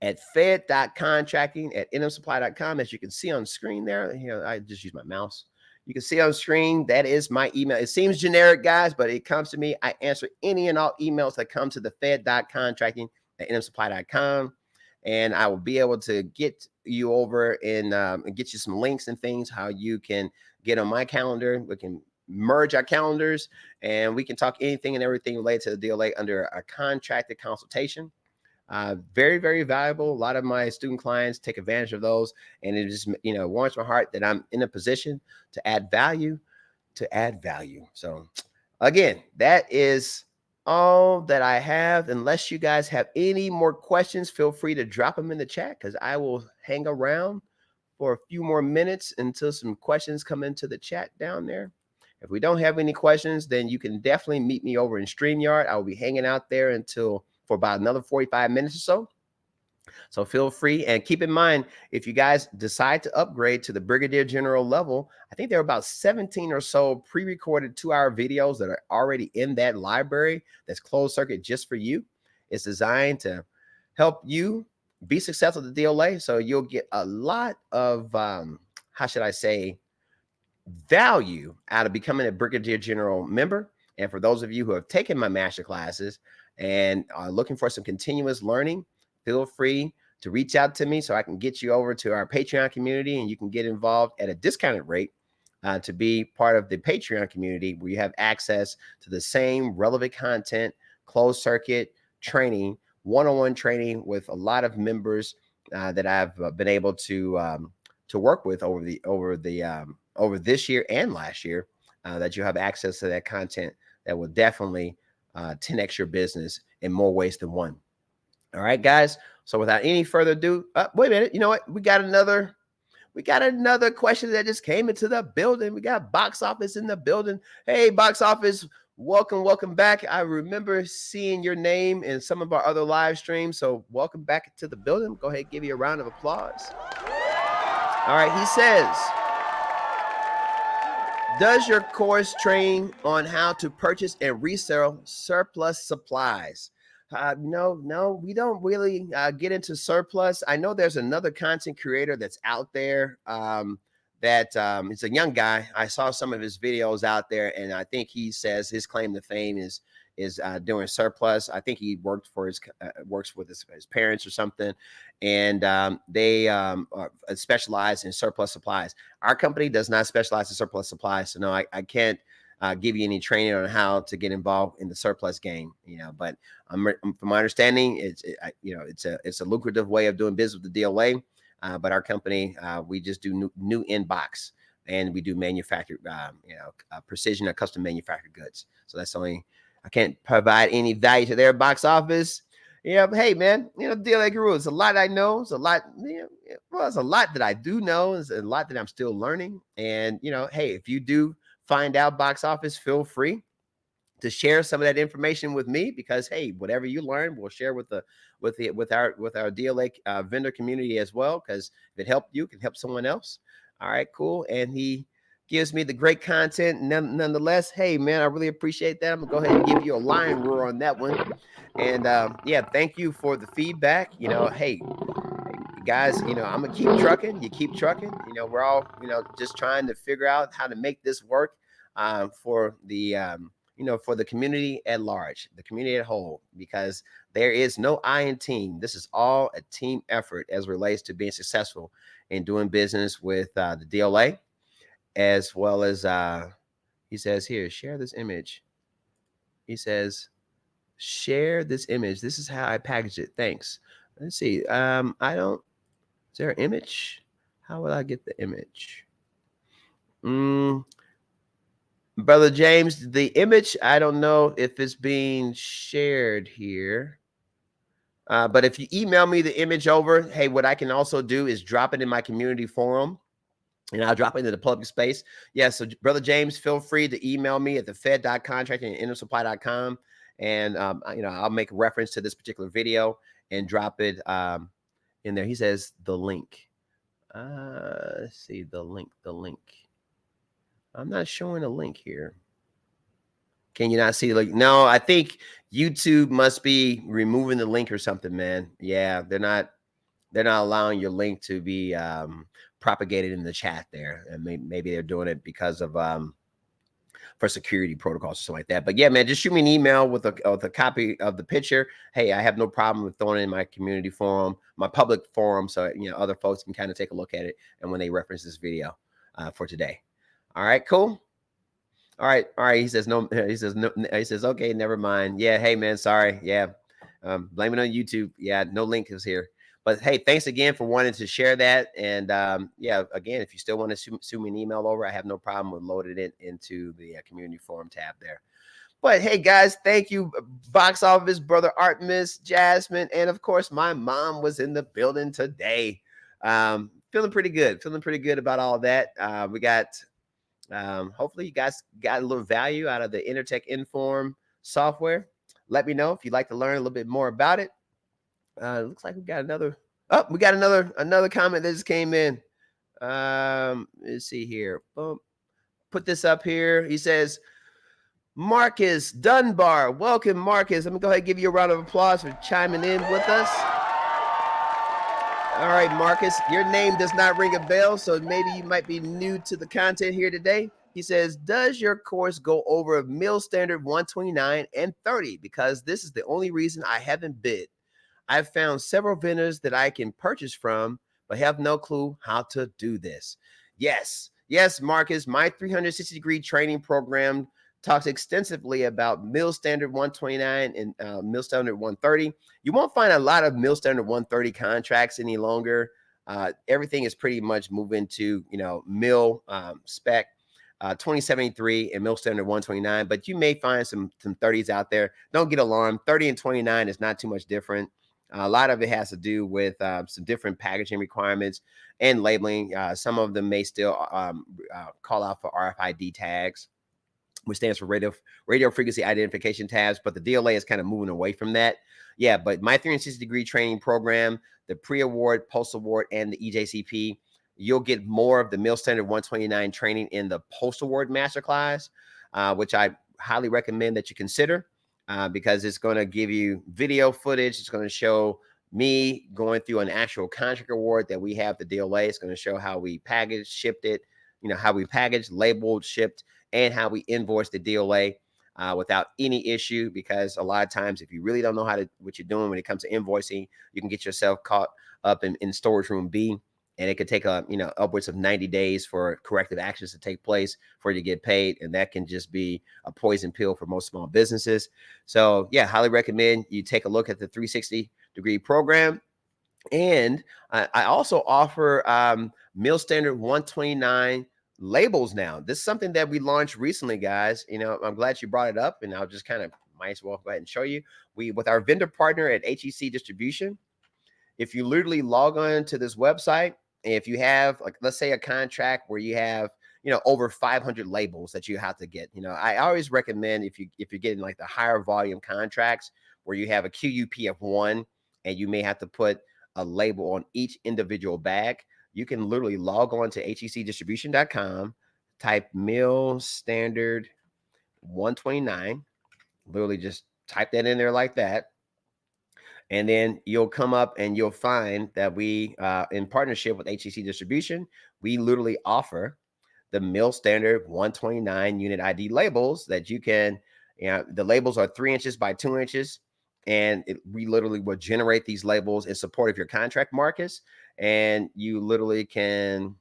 at FED.Contracting at nmsupply.com. As you can see on screen there, I just use my mouse. You can see on screen, that is my email. It seems generic, guys, but it comes to me. I answer any and all emails that come to the FED.Contracting at nmsupply.com. And I will be able to get you over and get you some links and things, how you can get on my calendar. We can merge our calendars and we can talk anything and everything related to the DLA under a contracted consultation. Very, very valuable. A lot of my student clients take advantage of those, and it just warms my heart that I'm in a position to add value. So again, that is all that I have. Unless you guys have any more questions, feel free to drop them in the chat because I will hang around for a few more minutes until some questions come into the chat down there. If we don't have any questions, then you can definitely meet me over in StreamYard. I will be hanging out there for about another 45 minutes or so. So feel free, and keep in mind, if you guys decide to upgrade to the Brigadier General level, I think there are about 17 or so pre-recorded 2-hour videos that are already in that library that's closed circuit just for you. It's designed to help you be successful at the DLA. So you'll get a lot of, how should I say, value out of becoming a Brigadier General member. And for those of you who have taken my master classes, and are looking for some continuous learning, feel free to reach out to me so I can get you over to our Patreon community, and you can get involved at a discounted rate to be part of the Patreon community, where you have access to the same relevant content, closed circuit training, one-on-one training with a lot of members that I've been able to work with over this year and last year. That you have access to that content that will definitely 10x your business in more ways than one. All right, guys. So without any further ado, wait a minute. You know what? We got another question that just came into the building. We got Box Office in the building. Hey, Box Office, welcome back. I remember seeing your name in some of our other live streams. So welcome back to the building. Go ahead, give you a round of applause. All right, he says, does your course train on how to purchase and resell surplus supplies? No, we don't really get into surplus. I know there's another content creator that's out there that is a young guy. I saw some of his videos out there, and I think he says his claim to fame is doing surplus. I think he works with his parents or something, and they specialize in surplus supplies. Our company does not specialize in surplus supplies, so no, I can't give you any training on how to get involved in the surplus game. But from my understanding, it's a lucrative way of doing business with the DLA. But our company, we just do new inbox, and we do manufactured, precision or custom manufactured goods. So that's only. I can't provide any value to their Box Office. Hey man, DLA Guru, it's a lot I know. It's a lot, it's a lot that I do know. It's a lot that I'm still learning. And hey, if you do find out Box Office, feel free to share some of that information with me, because hey, whatever you learn, we'll share with our DLA vendor community as well. Because if it helped you, it can help someone else. All right, cool. And he gives me the great content nonetheless. Hey man, I really appreciate that. I'm gonna go ahead and give you a line roar on that one. And yeah, thank you for the feedback. Hey guys, I'm gonna keep trucking. You keep trucking. We're all just trying to figure out how to make this work for the for the community at large, the community at whole, because there is no I in team. This is all a team effort as relates to being successful in doing business with the DLA. As well as he says here, share this image. He says, share this image. This is how I package it. Thanks. Let's see. Is there an image? How would I get the image? Brother James, the image, I don't know if it's being shared here. But if you email me the image over, hey, what I can also do is drop it in my community forum. And I'll drop it into the public space. Yeah, so Brother James, feel free to email me at the FED.Contracting and intersupply.com. And, I'll make a reference to this particular video and drop it in there. He says the link. Let's see, the link. I'm not showing a link here. Can you not see the link? No, I think YouTube must be removing the link or something, man. Yeah, they're not allowing your link to be propagated in the chat there, and maybe they're doing it because of for security protocols or something like that. But yeah, man, just shoot me an email with a copy of the picture. Hey, I have no problem with throwing it in my community forum, my public forum, so other folks can kind of take a look at it, and when they reference this video for today. All right, cool. All right. He says no. He says okay, never mind. Yeah, hey man, sorry. Yeah, blame it on YouTube. Yeah, no link is here. But hey, thanks again for wanting to share that. And yeah, again, if you still want to shoot me an email over, I have no problem with loading it into the community forum tab there. But hey, guys, thank you, Box Office, Brother Artemis, Jasmine, and of course, my mom was in the building today. Feeling pretty good about all that. We got, hopefully you guys got a little value out of the Intertek Inform software. Let me know if you'd like to learn a little bit more about it. Looks like we got another comment that just came in. Let's see here. Boom. Put this up here. He says, Marcus Dunbar. Welcome, Marcus. Let me go ahead and give you a round of applause for chiming in with us. All right, Marcus, your name does not ring a bell, so maybe you might be new to the content here today. He says, does your course go over MIL standard 129 and 30? Because this is the only reason I haven't bid. I've found several vendors that I can purchase from, but have no clue how to do this. Yes, Marcus, my 360-degree training program talks extensively about MIL standard 129 and MIL standard 130. You won't find a lot of MIL standard 130 contracts any longer. Everything is pretty much moving to, MIL spec 2073 and MIL standard 129, but you may find some 30s out there. Don't get alarmed. 30 and 29 is not too much different. A lot of it has to do with some different packaging requirements and labeling. Some of them may still call out for RFID tags, which stands for radio frequency identification tags, but the DLA is kind of moving away from that. Yeah, but my 360-degree training program, the pre-award, post-award, and the EJCP, you'll get more of the MIL Standard 129 training in the post-award masterclass, which I highly recommend that you consider because it's going to give you video footage. It's going to show me going through an actual contract award that we have the DLA. It's going to show how we packaged, shipped it, how we packaged, labeled, shipped, and how we invoice the DLA without any issue. Because a lot of times, if you really don't know what you're doing when it comes to invoicing, you can get yourself caught up in storage room B, and it could take upwards of 90 days for corrective actions to take place for you to get paid, and that can just be a poison pill for most small businesses. So yeah, highly recommend you take a look at the 360-degree program. And I also offer MIL Standard 129 labels now. This is something that we launched recently, guys. I'm glad you brought it up, and I'll just might as well go ahead and show you. With our vendor partner at HEC Distribution, if you literally log on to this website, if you have, like, let's say a contract where you have, over 500 labels that you have to get, I always recommend if you're getting like the higher volume contracts where you have a QUP of 1 and you may have to put a label on each individual bag, you can literally log on to hecdistribution.com, type MIL Standard 129, literally just type that in there like that. And then you'll come up and you'll find that we, in partnership with HEC Distribution, we literally offer the MIL Standard 129 unit ID labels that you can, the labels are 3 inches by 2 inches. And we literally will generate these labels in support of your contract, Marcus. And you literally can,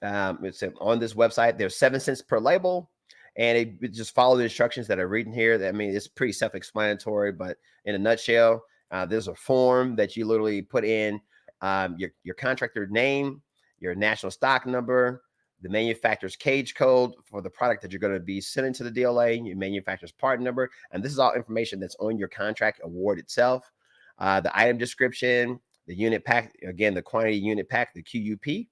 it's on this website, there's 7 cents per label. And it just follow the instructions that are written here. It's pretty self-explanatory, but in a nutshell, there's a form that you literally put in your contractor name, your national stock number, the manufacturer's cage code for the product that you're going to be sending to the DLA, your manufacturer's part number. And this is all information that's on your contract award itself. The item description, the unit pack, again, the quantity unit pack, the QUP,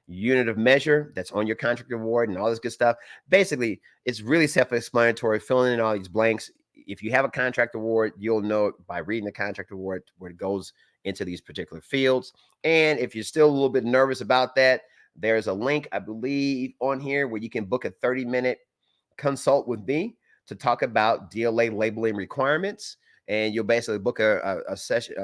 unit of measure that's on your contract award, and all this good stuff. Basically, it's really self-explanatory, filling in all these blanks. If you have a contract award, you'll know by reading the contract award where it goes into these particular fields. And if you're still a little bit nervous about that, there's a link, I believe, on here where you can book a 30-minute consult with me to talk about DLA labeling requirements. And you'll basically book a session,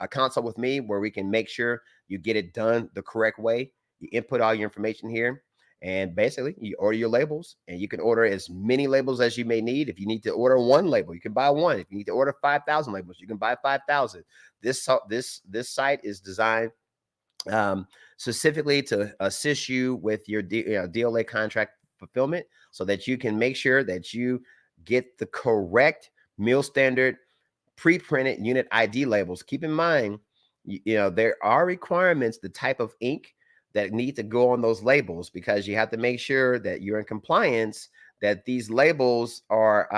a consult with me where we can make sure you get it done the correct way. You input all your information here, and basically you order your labels, and you can order as many labels as you may need. If you need to order 1 label, you can buy 1. If you need to order 5,000 labels, you can buy 5,000. This site is designed specifically to assist you with your DLA contract fulfillment, so that you can make sure that you get the correct MIL standard pre-printed unit ID labels. Keep in mind, there are requirements, the type of ink that need to go on those labels, because you have to make sure that you're in compliance, that these labels are,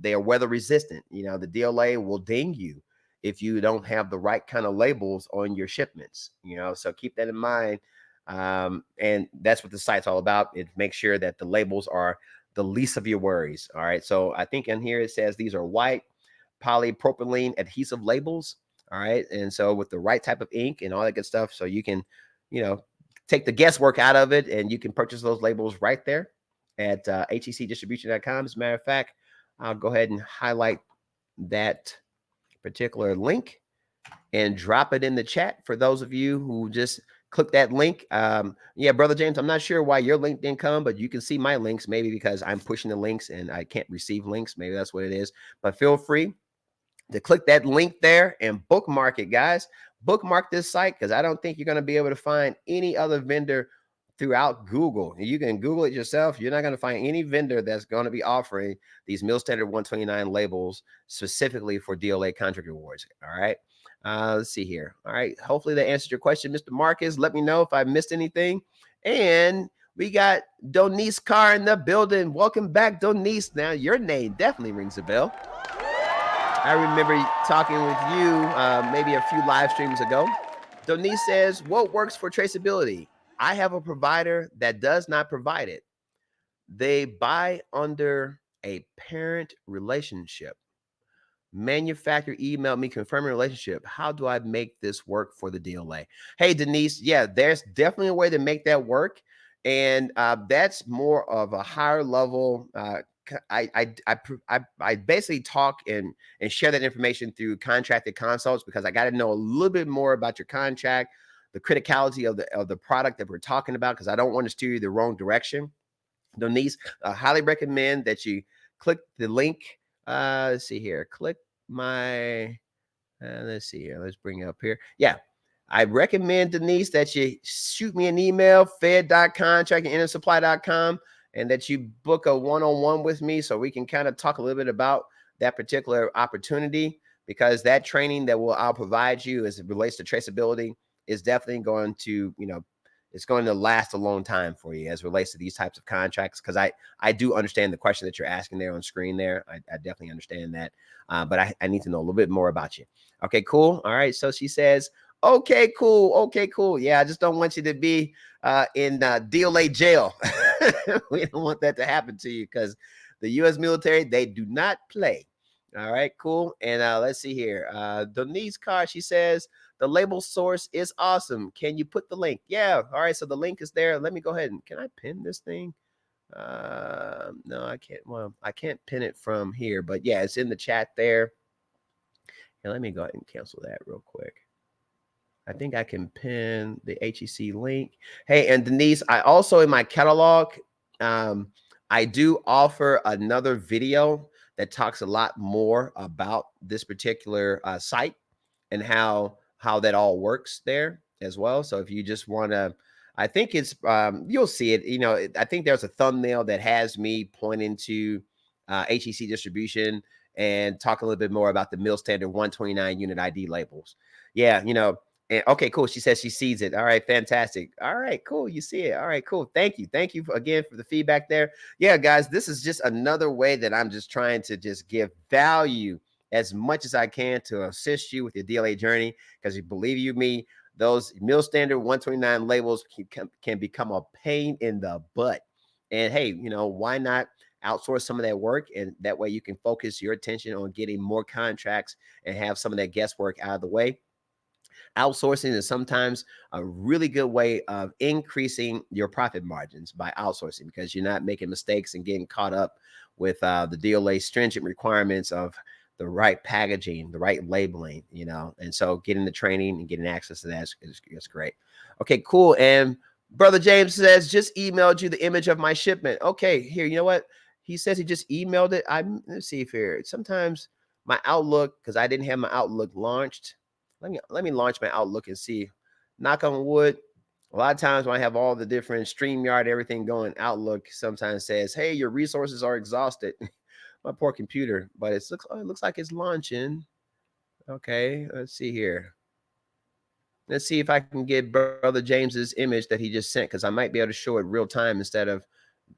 they are weather resistant. The DLA will ding you if you don't have the right kind of labels on your shipments, so keep that in mind. And that's what the site's all about. It makes sure that the labels are the least of your worries. All right. So I think in here it says these are white polypropylene adhesive labels. All right. And so with the right type of ink and all that good stuff, so you can, take the guesswork out of it, and you can purchase those labels right there at hecdistribution.com. As a matter of fact, I'll go ahead and highlight that particular link and drop it in the chat for those of you who just click that link. Yeah, Brother James, I'm not sure why your link didn't come, but you can see my links, maybe because I'm pushing the links and I can't receive links. Maybe that's what it is. But feel free to click that link there and bookmark it, guys. Bookmark this site because I don't think you're going to be able to find any other vendor throughout Google. You can Google it yourself. You're not going to find any vendor that's going to be offering these MIL-STD 129 labels specifically for DLA contract awards. All right. Let's see here. All right. Hopefully that answered your question, Mr. Marcus. Let me know if I missed anything. And we got Donice Carr in the building. Welcome back, Donice. Now, your name definitely rings a bell. I remember talking with you maybe a few live streams ago. Donice says, what works for traceability? I have a provider that does not provide it. They buy under a parent relationship. Manufacturer emailed me confirming relationship. How do I make this work for the DLA? Hey, Donice, yeah, there's definitely a way to make that work. And that's more of a higher level. I basically talk and share that information through contracted consults because I got to know a little bit more about your contract, the criticality of the product that we're talking about, because I don't want to steer you the wrong direction. Donice, I highly recommend that you click the link. Let's see here. Click my, let's see here. Let's bring it up here. Yeah. I recommend, Donice, that you shoot me an email, FED.Contracting, intersupply.com, and that you book a one-on-one with me so we can kind of talk a little bit about that particular opportunity, because that training that I'll provide you as it relates to traceability is definitely going to, it's going to last a long time for you as it relates to these types of contracts. Because I do understand the question that you're asking there on screen there. I definitely understand that. But I need to know a little bit more about you. Okay, cool. All right. So she says, okay, cool. Okay, cool. Yeah, I just don't want you to be in DLA jail. We don't want that to happen to you because the U.S. military, they do not play. All right, cool. And let's see here. Donice Carr, she says, the label source is awesome. Can you put the link? Yeah. All right. So the link is there. Let me go ahead and can I pin this thing? No, I can't. Well, I can't pin it from here, but yeah, it's in the chat there. And let me go ahead and cancel that real quick. I think I can pin the HEC link. Hey, and Donice, I also in my catalog, I do offer another video that talks a lot more about this particular site and how that all works there as well. So if you just want to, I think it's you'll see it. I think there's a thumbnail that has me pointing to HEC distribution and talk a little bit more about the MIL-STD 129 unit ID labels. Yeah, and okay, cool. She says she sees it. All right, fantastic. All right, cool. You see it. All right, cool. Thank you. Thank you again for the feedback there. Yeah, guys, this is just another way that I'm just trying to just give value as much as I can to assist you with your DLA journey. Because you believe you me, those MIL-STD 129 labels can become a pain in the butt. And hey, why not outsource some of that work? And that way you can focus your attention on getting more contracts and have some of that guesswork out of the way. Outsourcing is sometimes a really good way of increasing your profit margins by outsourcing, because you're not making mistakes and getting caught up with the DLA stringent requirements of the right packaging, the right labeling, and so getting the training and getting access to that is great. Okay, cool. And Brother James says, just emailed you the image of my shipment. Okay, here, you know what? He says he just emailed it. Let's see if here, sometimes my Outlook, because I didn't have my Outlook launched. Let me launch my Outlook and see. Knock on wood. A lot of times when I have all the different StreamYard, everything going, Outlook sometimes says, hey, your resources are exhausted. My poor computer, but it looks like it's launching. Okay, let's see here. Let's see if I can get Brother James's image that he just sent, because I might be able to show it real time instead of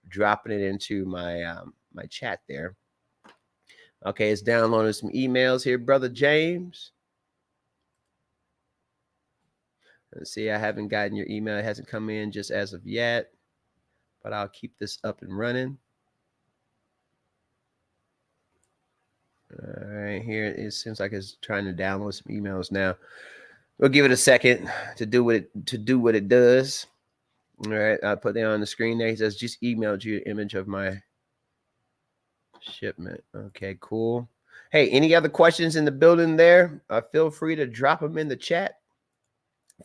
dropping it into my my chat there. Okay, it's downloading some emails here, Brother James. Let's see, I haven't gotten your email. It hasn't come in just as of yet, but I'll keep this up and running. All right, here it seems like it's trying to download some emails now. We'll give it a second to do what it does. All right, I'll put that on the screen there. He says, just emailed you an image of my shipment. Okay, cool. Hey, any other questions in the building there? Feel free to drop them in the chat.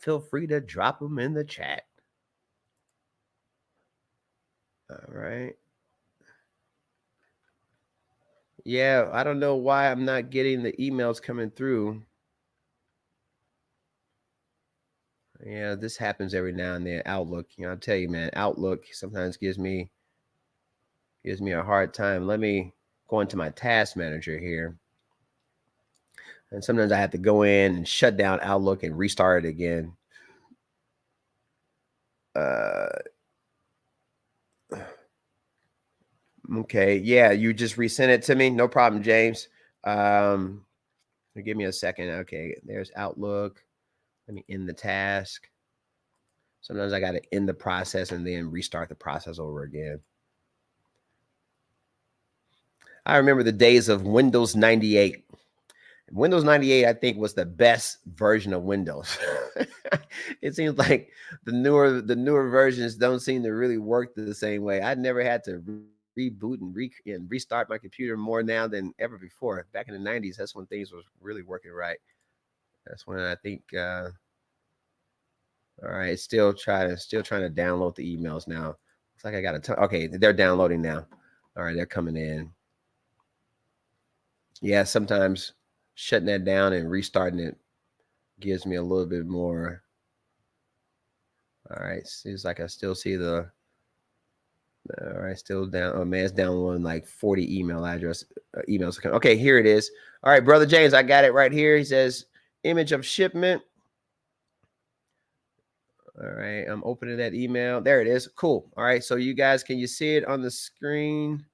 feel free to drop them in the chat. All right. Yeah, I don't know why I'm not getting the emails coming through. Yeah, this happens every now and then. Outlook, I'll tell you, man, Outlook sometimes gives me a hard time. Let me go into my task manager here. And sometimes I have to go in and shut down Outlook and restart it again. Okay, yeah, you just resent it to me. No problem, James. Give me a second. Okay, there's Outlook. Let me end the task. Sometimes I got to end the process and then restart the process over again. I remember the days of Windows 98. Windows 98, I think, was the best version of Windows. It seems like the newer versions don't seem to really work the same way. I never had to reboot and restart my computer more now than ever before. Back in the 90s, that's when things was really working right. That's when I think. All right, still trying to download the emails now. Looks like I got a ton. Okay, they're downloading now. All right, they're coming in. Yeah, sometimes shutting that down and restarting it gives me a little bit more. All right, seems like I still see the. All right, still down. Oh man, it's downloading like 40 emails. Okay, here it is. All right, brother James, I got it right here. He says image of shipment. All right, I'm opening that email. There it is. Cool. All right, so you guys, can you see it on the screen?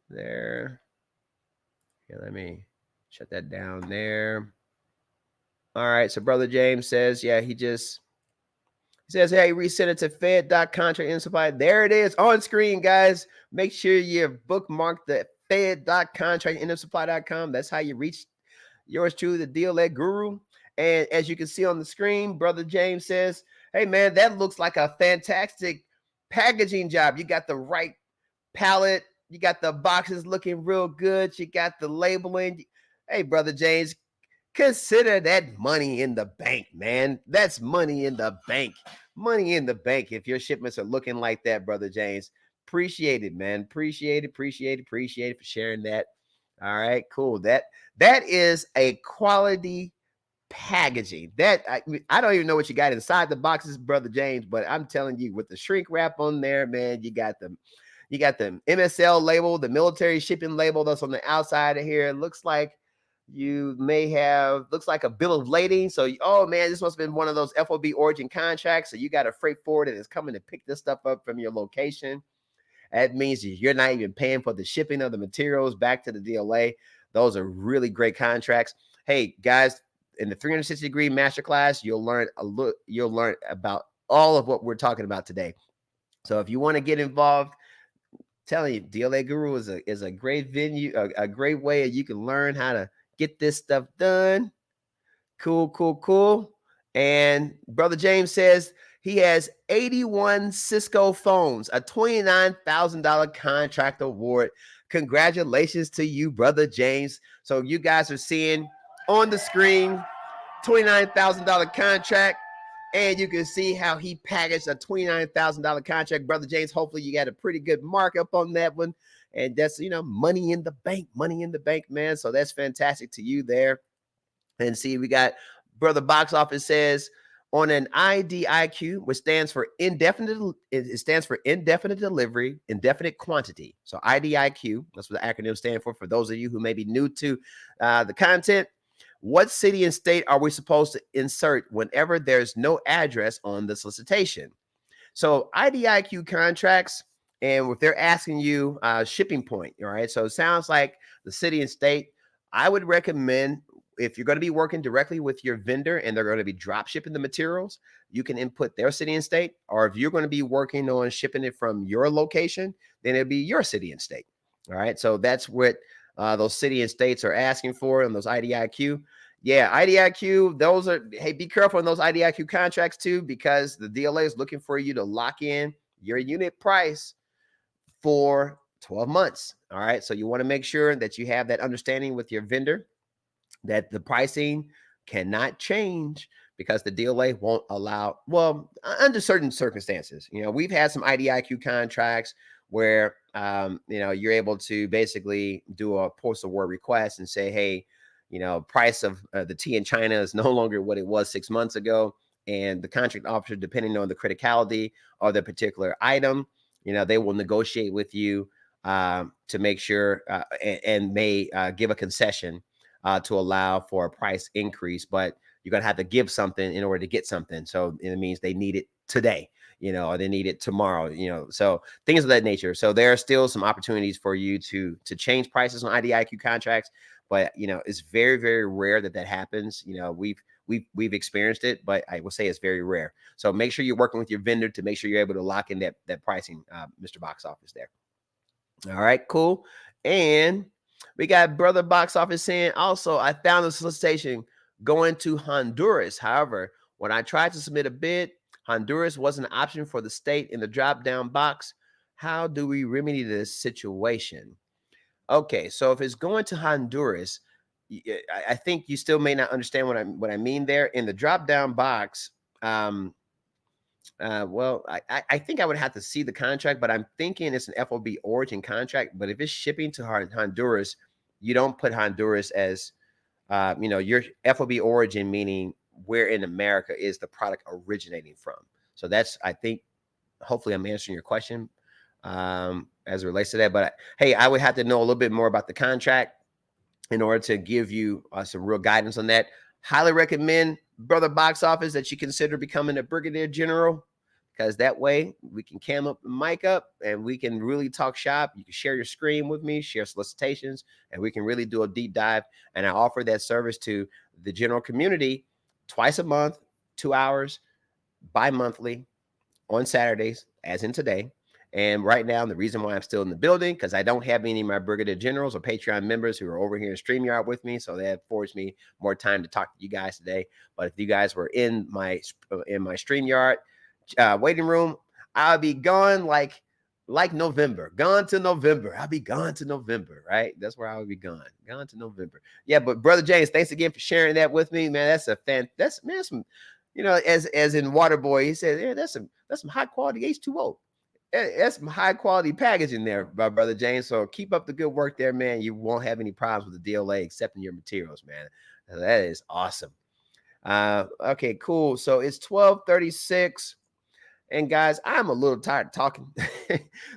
There. Okay, let me shut that down there. All right, so brother James says, yeah, he says, hey, resend it to FED.Contracting and supply. There it is on screen, guys. Make sure you bookmark the FED.Contracting and supply.com. That's how you reach yours truly, the DLA guru. And as you can see on the screen, brother James says, hey, man, that looks like a fantastic packaging job. You got the right palette. You got the boxes looking real good. You got the labeling. Hey, brother James, consider that money in the bank, man. That's money in the bank. Money in the bank. If your shipments are looking like that, brother James, appreciate it, man. Appreciate it for sharing that. All right, cool. That is a quality packaging. That I don't even know what you got inside the boxes, brother James, but I'm telling you, with the shrink wrap on there, man, you got the MSL label, the military shipping label that's on the outside of here. It looks like you may have, looks like a bill of lading. So, oh man, this must have been one of those FOB origin contracts. So you got a freight forwarder that's coming to pick this stuff up from your location. That means you're not even paying for the shipping of the materials back to the DLA. Those are really great contracts. Hey guys, in the 360-degree masterclass, you'll learn about all of what we're talking about today. So if you want to get involved, telling you, DLA Guru is a great venue, a great way you can learn how to get this stuff done. Cool. And brother James says he has 81 Cisco phones, a $29,000 contract award. Congratulations to you, brother James. So you guys are seeing on the screen, $29,000 contract. And you can see how he packaged a $29,000 contract. Brother James, hopefully you got a pretty good markup on that one. And that's, money in the bank, man. So that's fantastic to you there. And see, we got brother box office says on an IDIQ, which stands for indefinite, it stands for indefinite delivery, indefinite quantity. So IDIQ, that's what the acronym stands for those of you who may be new to the content. What city and state are we supposed to insert whenever there's no address on the solicitation? So IDIQ contracts, and if they're asking you shipping point, all right, so it sounds like the city and state, I would recommend, if you're going to be working directly with your vendor and they're going to be drop shipping the materials, you can input their city and state. Or if you're going to be working on shipping it from your location, then it'll be your city and state. All right, so that's what those city and states are asking for in those IDIQ. Yeah, IDIQ, those are, hey, be careful in those IDIQ contracts too, because the DLA is looking for you to lock in your unit price for 12 months. All right, so you want to make sure that you have that understanding with your vendor that the pricing cannot change because the DLA won't allow, well, under certain circumstances. We've had some IDIQ contracts where, you're able to basically do a postal word request and say, hey, price of the tea in China is no longer what it was 6 months ago. And the contract officer, depending on the criticality of the particular item, they will negotiate with you to make sure and may give a concession to allow for a price increase. But you're going to have to give something in order to get something. So it means they need it today, or they need it tomorrow, so things of that nature. So there are still some opportunities for you to change prices on IDIQ contracts. But, it's very, very rare that happens. We've experienced it, but I will say it's very rare. So make sure you're working with your vendor to make sure you're able to lock in that pricing, Mr. Box Office there. All right, cool. And we got Brother Box Office saying, also, I found a solicitation going to Honduras. However, when I tried to submit a bid, Honduras wasn't an option for the state in the drop-down box. How do we remedy this situation? Okay, so if it's going to Honduras, I think you still may not understand what I mean there. In the drop-down box, well, I think I would have to see the contract, but I'm thinking it's an FOB origin contract. But if it's shipping to Honduras, you don't put Honduras as, your FOB origin, meaning where in America is the product originating from. So that's, I think, hopefully I'm answering your question as it relates to that. But hey, I would have to know a little bit more about the contract in order to give you some real guidance on that. Highly recommend, Brother Box Office, that you consider becoming a brigadier general, because that way we can cam up the mic up and we can really talk shop. You can share your screen with me, share solicitations, and we can really do a deep dive. And I offer that service to the general community twice a month, 2 hours, bi-monthly, on Saturdays, as in today. And right now, the reason why I'm still in the building, because I don't have any of my brigadier generals or Patreon members who are over here in StreamYard with me, so that affords me more time to talk to you guys today. But if you guys were in my StreamYard waiting room, I'll be gone like November. Gone to November. I'll be gone to November, right? That's where I will be gone to November. Yeah, but Brother James, thanks again for sharing that with me, man. That's some, as in Waterboy, he said, yeah, that's some high quality H2O. That's some high quality packaging there, my Brother James. So keep up the good work there, man. You won't have any problems with the DLA accepting your materials, man. That is awesome. Okay, cool. So it's 12:36. And guys, I'm a little tired of talking.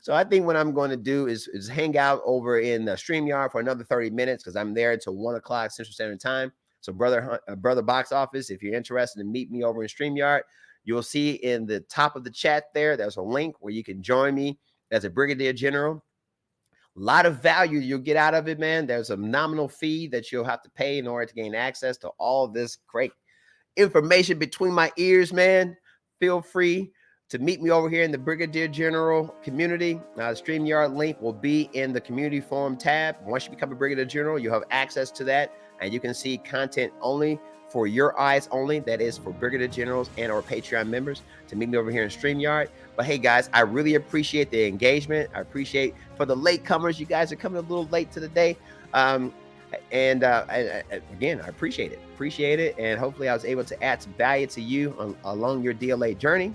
So I think what I'm going to do is hang out over in the StreamYard for another 30 minutes, because I'm there until 1 o'clock Central Standard Time. So Brother Box Office, if you're interested in meet me over in StreamYard, you'll see in the top of the chat there's a link where you can join me as a brigadier general. A lot of value you'll get out of it, man. There's a nominal fee that you'll have to pay in order to gain access to all this great information between my ears, man. Feel free to meet me over here in the Brigadier General community. The StreamYard link will be in the community forum tab. Once you become a Brigadier General, you'll have access to that, and you can see content only for your eyes only. That is for Brigadier Generals and or Patreon members to meet me over here in StreamYard. But hey, guys, I really appreciate the engagement. I appreciate for the latecomers. You guys are coming a little late to the day. And again, I appreciate it. And hopefully I was able to add some value to you along your DLA journey.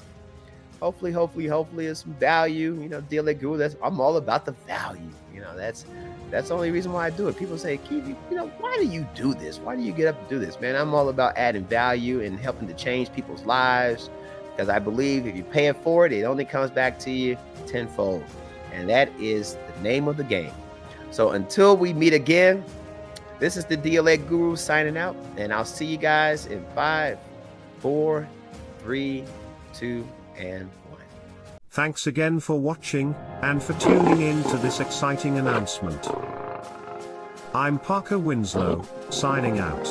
Hopefully it's some value. DLA Guru, I'm all about the value. That's the only reason why I do it. People say, Keith, why do you do this? Why do you get up to do this, man? I'm all about adding value and helping to change people's lives, because I believe if you pay it forward, it only comes back to you tenfold. And that is the name of the game. So until we meet again, this is the DLA Guru signing out, and I'll see you guys in 5, 4, 3, 2, and 1. Thanks again for watching, and for tuning in to this exciting announcement. I'm Parker Winslow, signing out.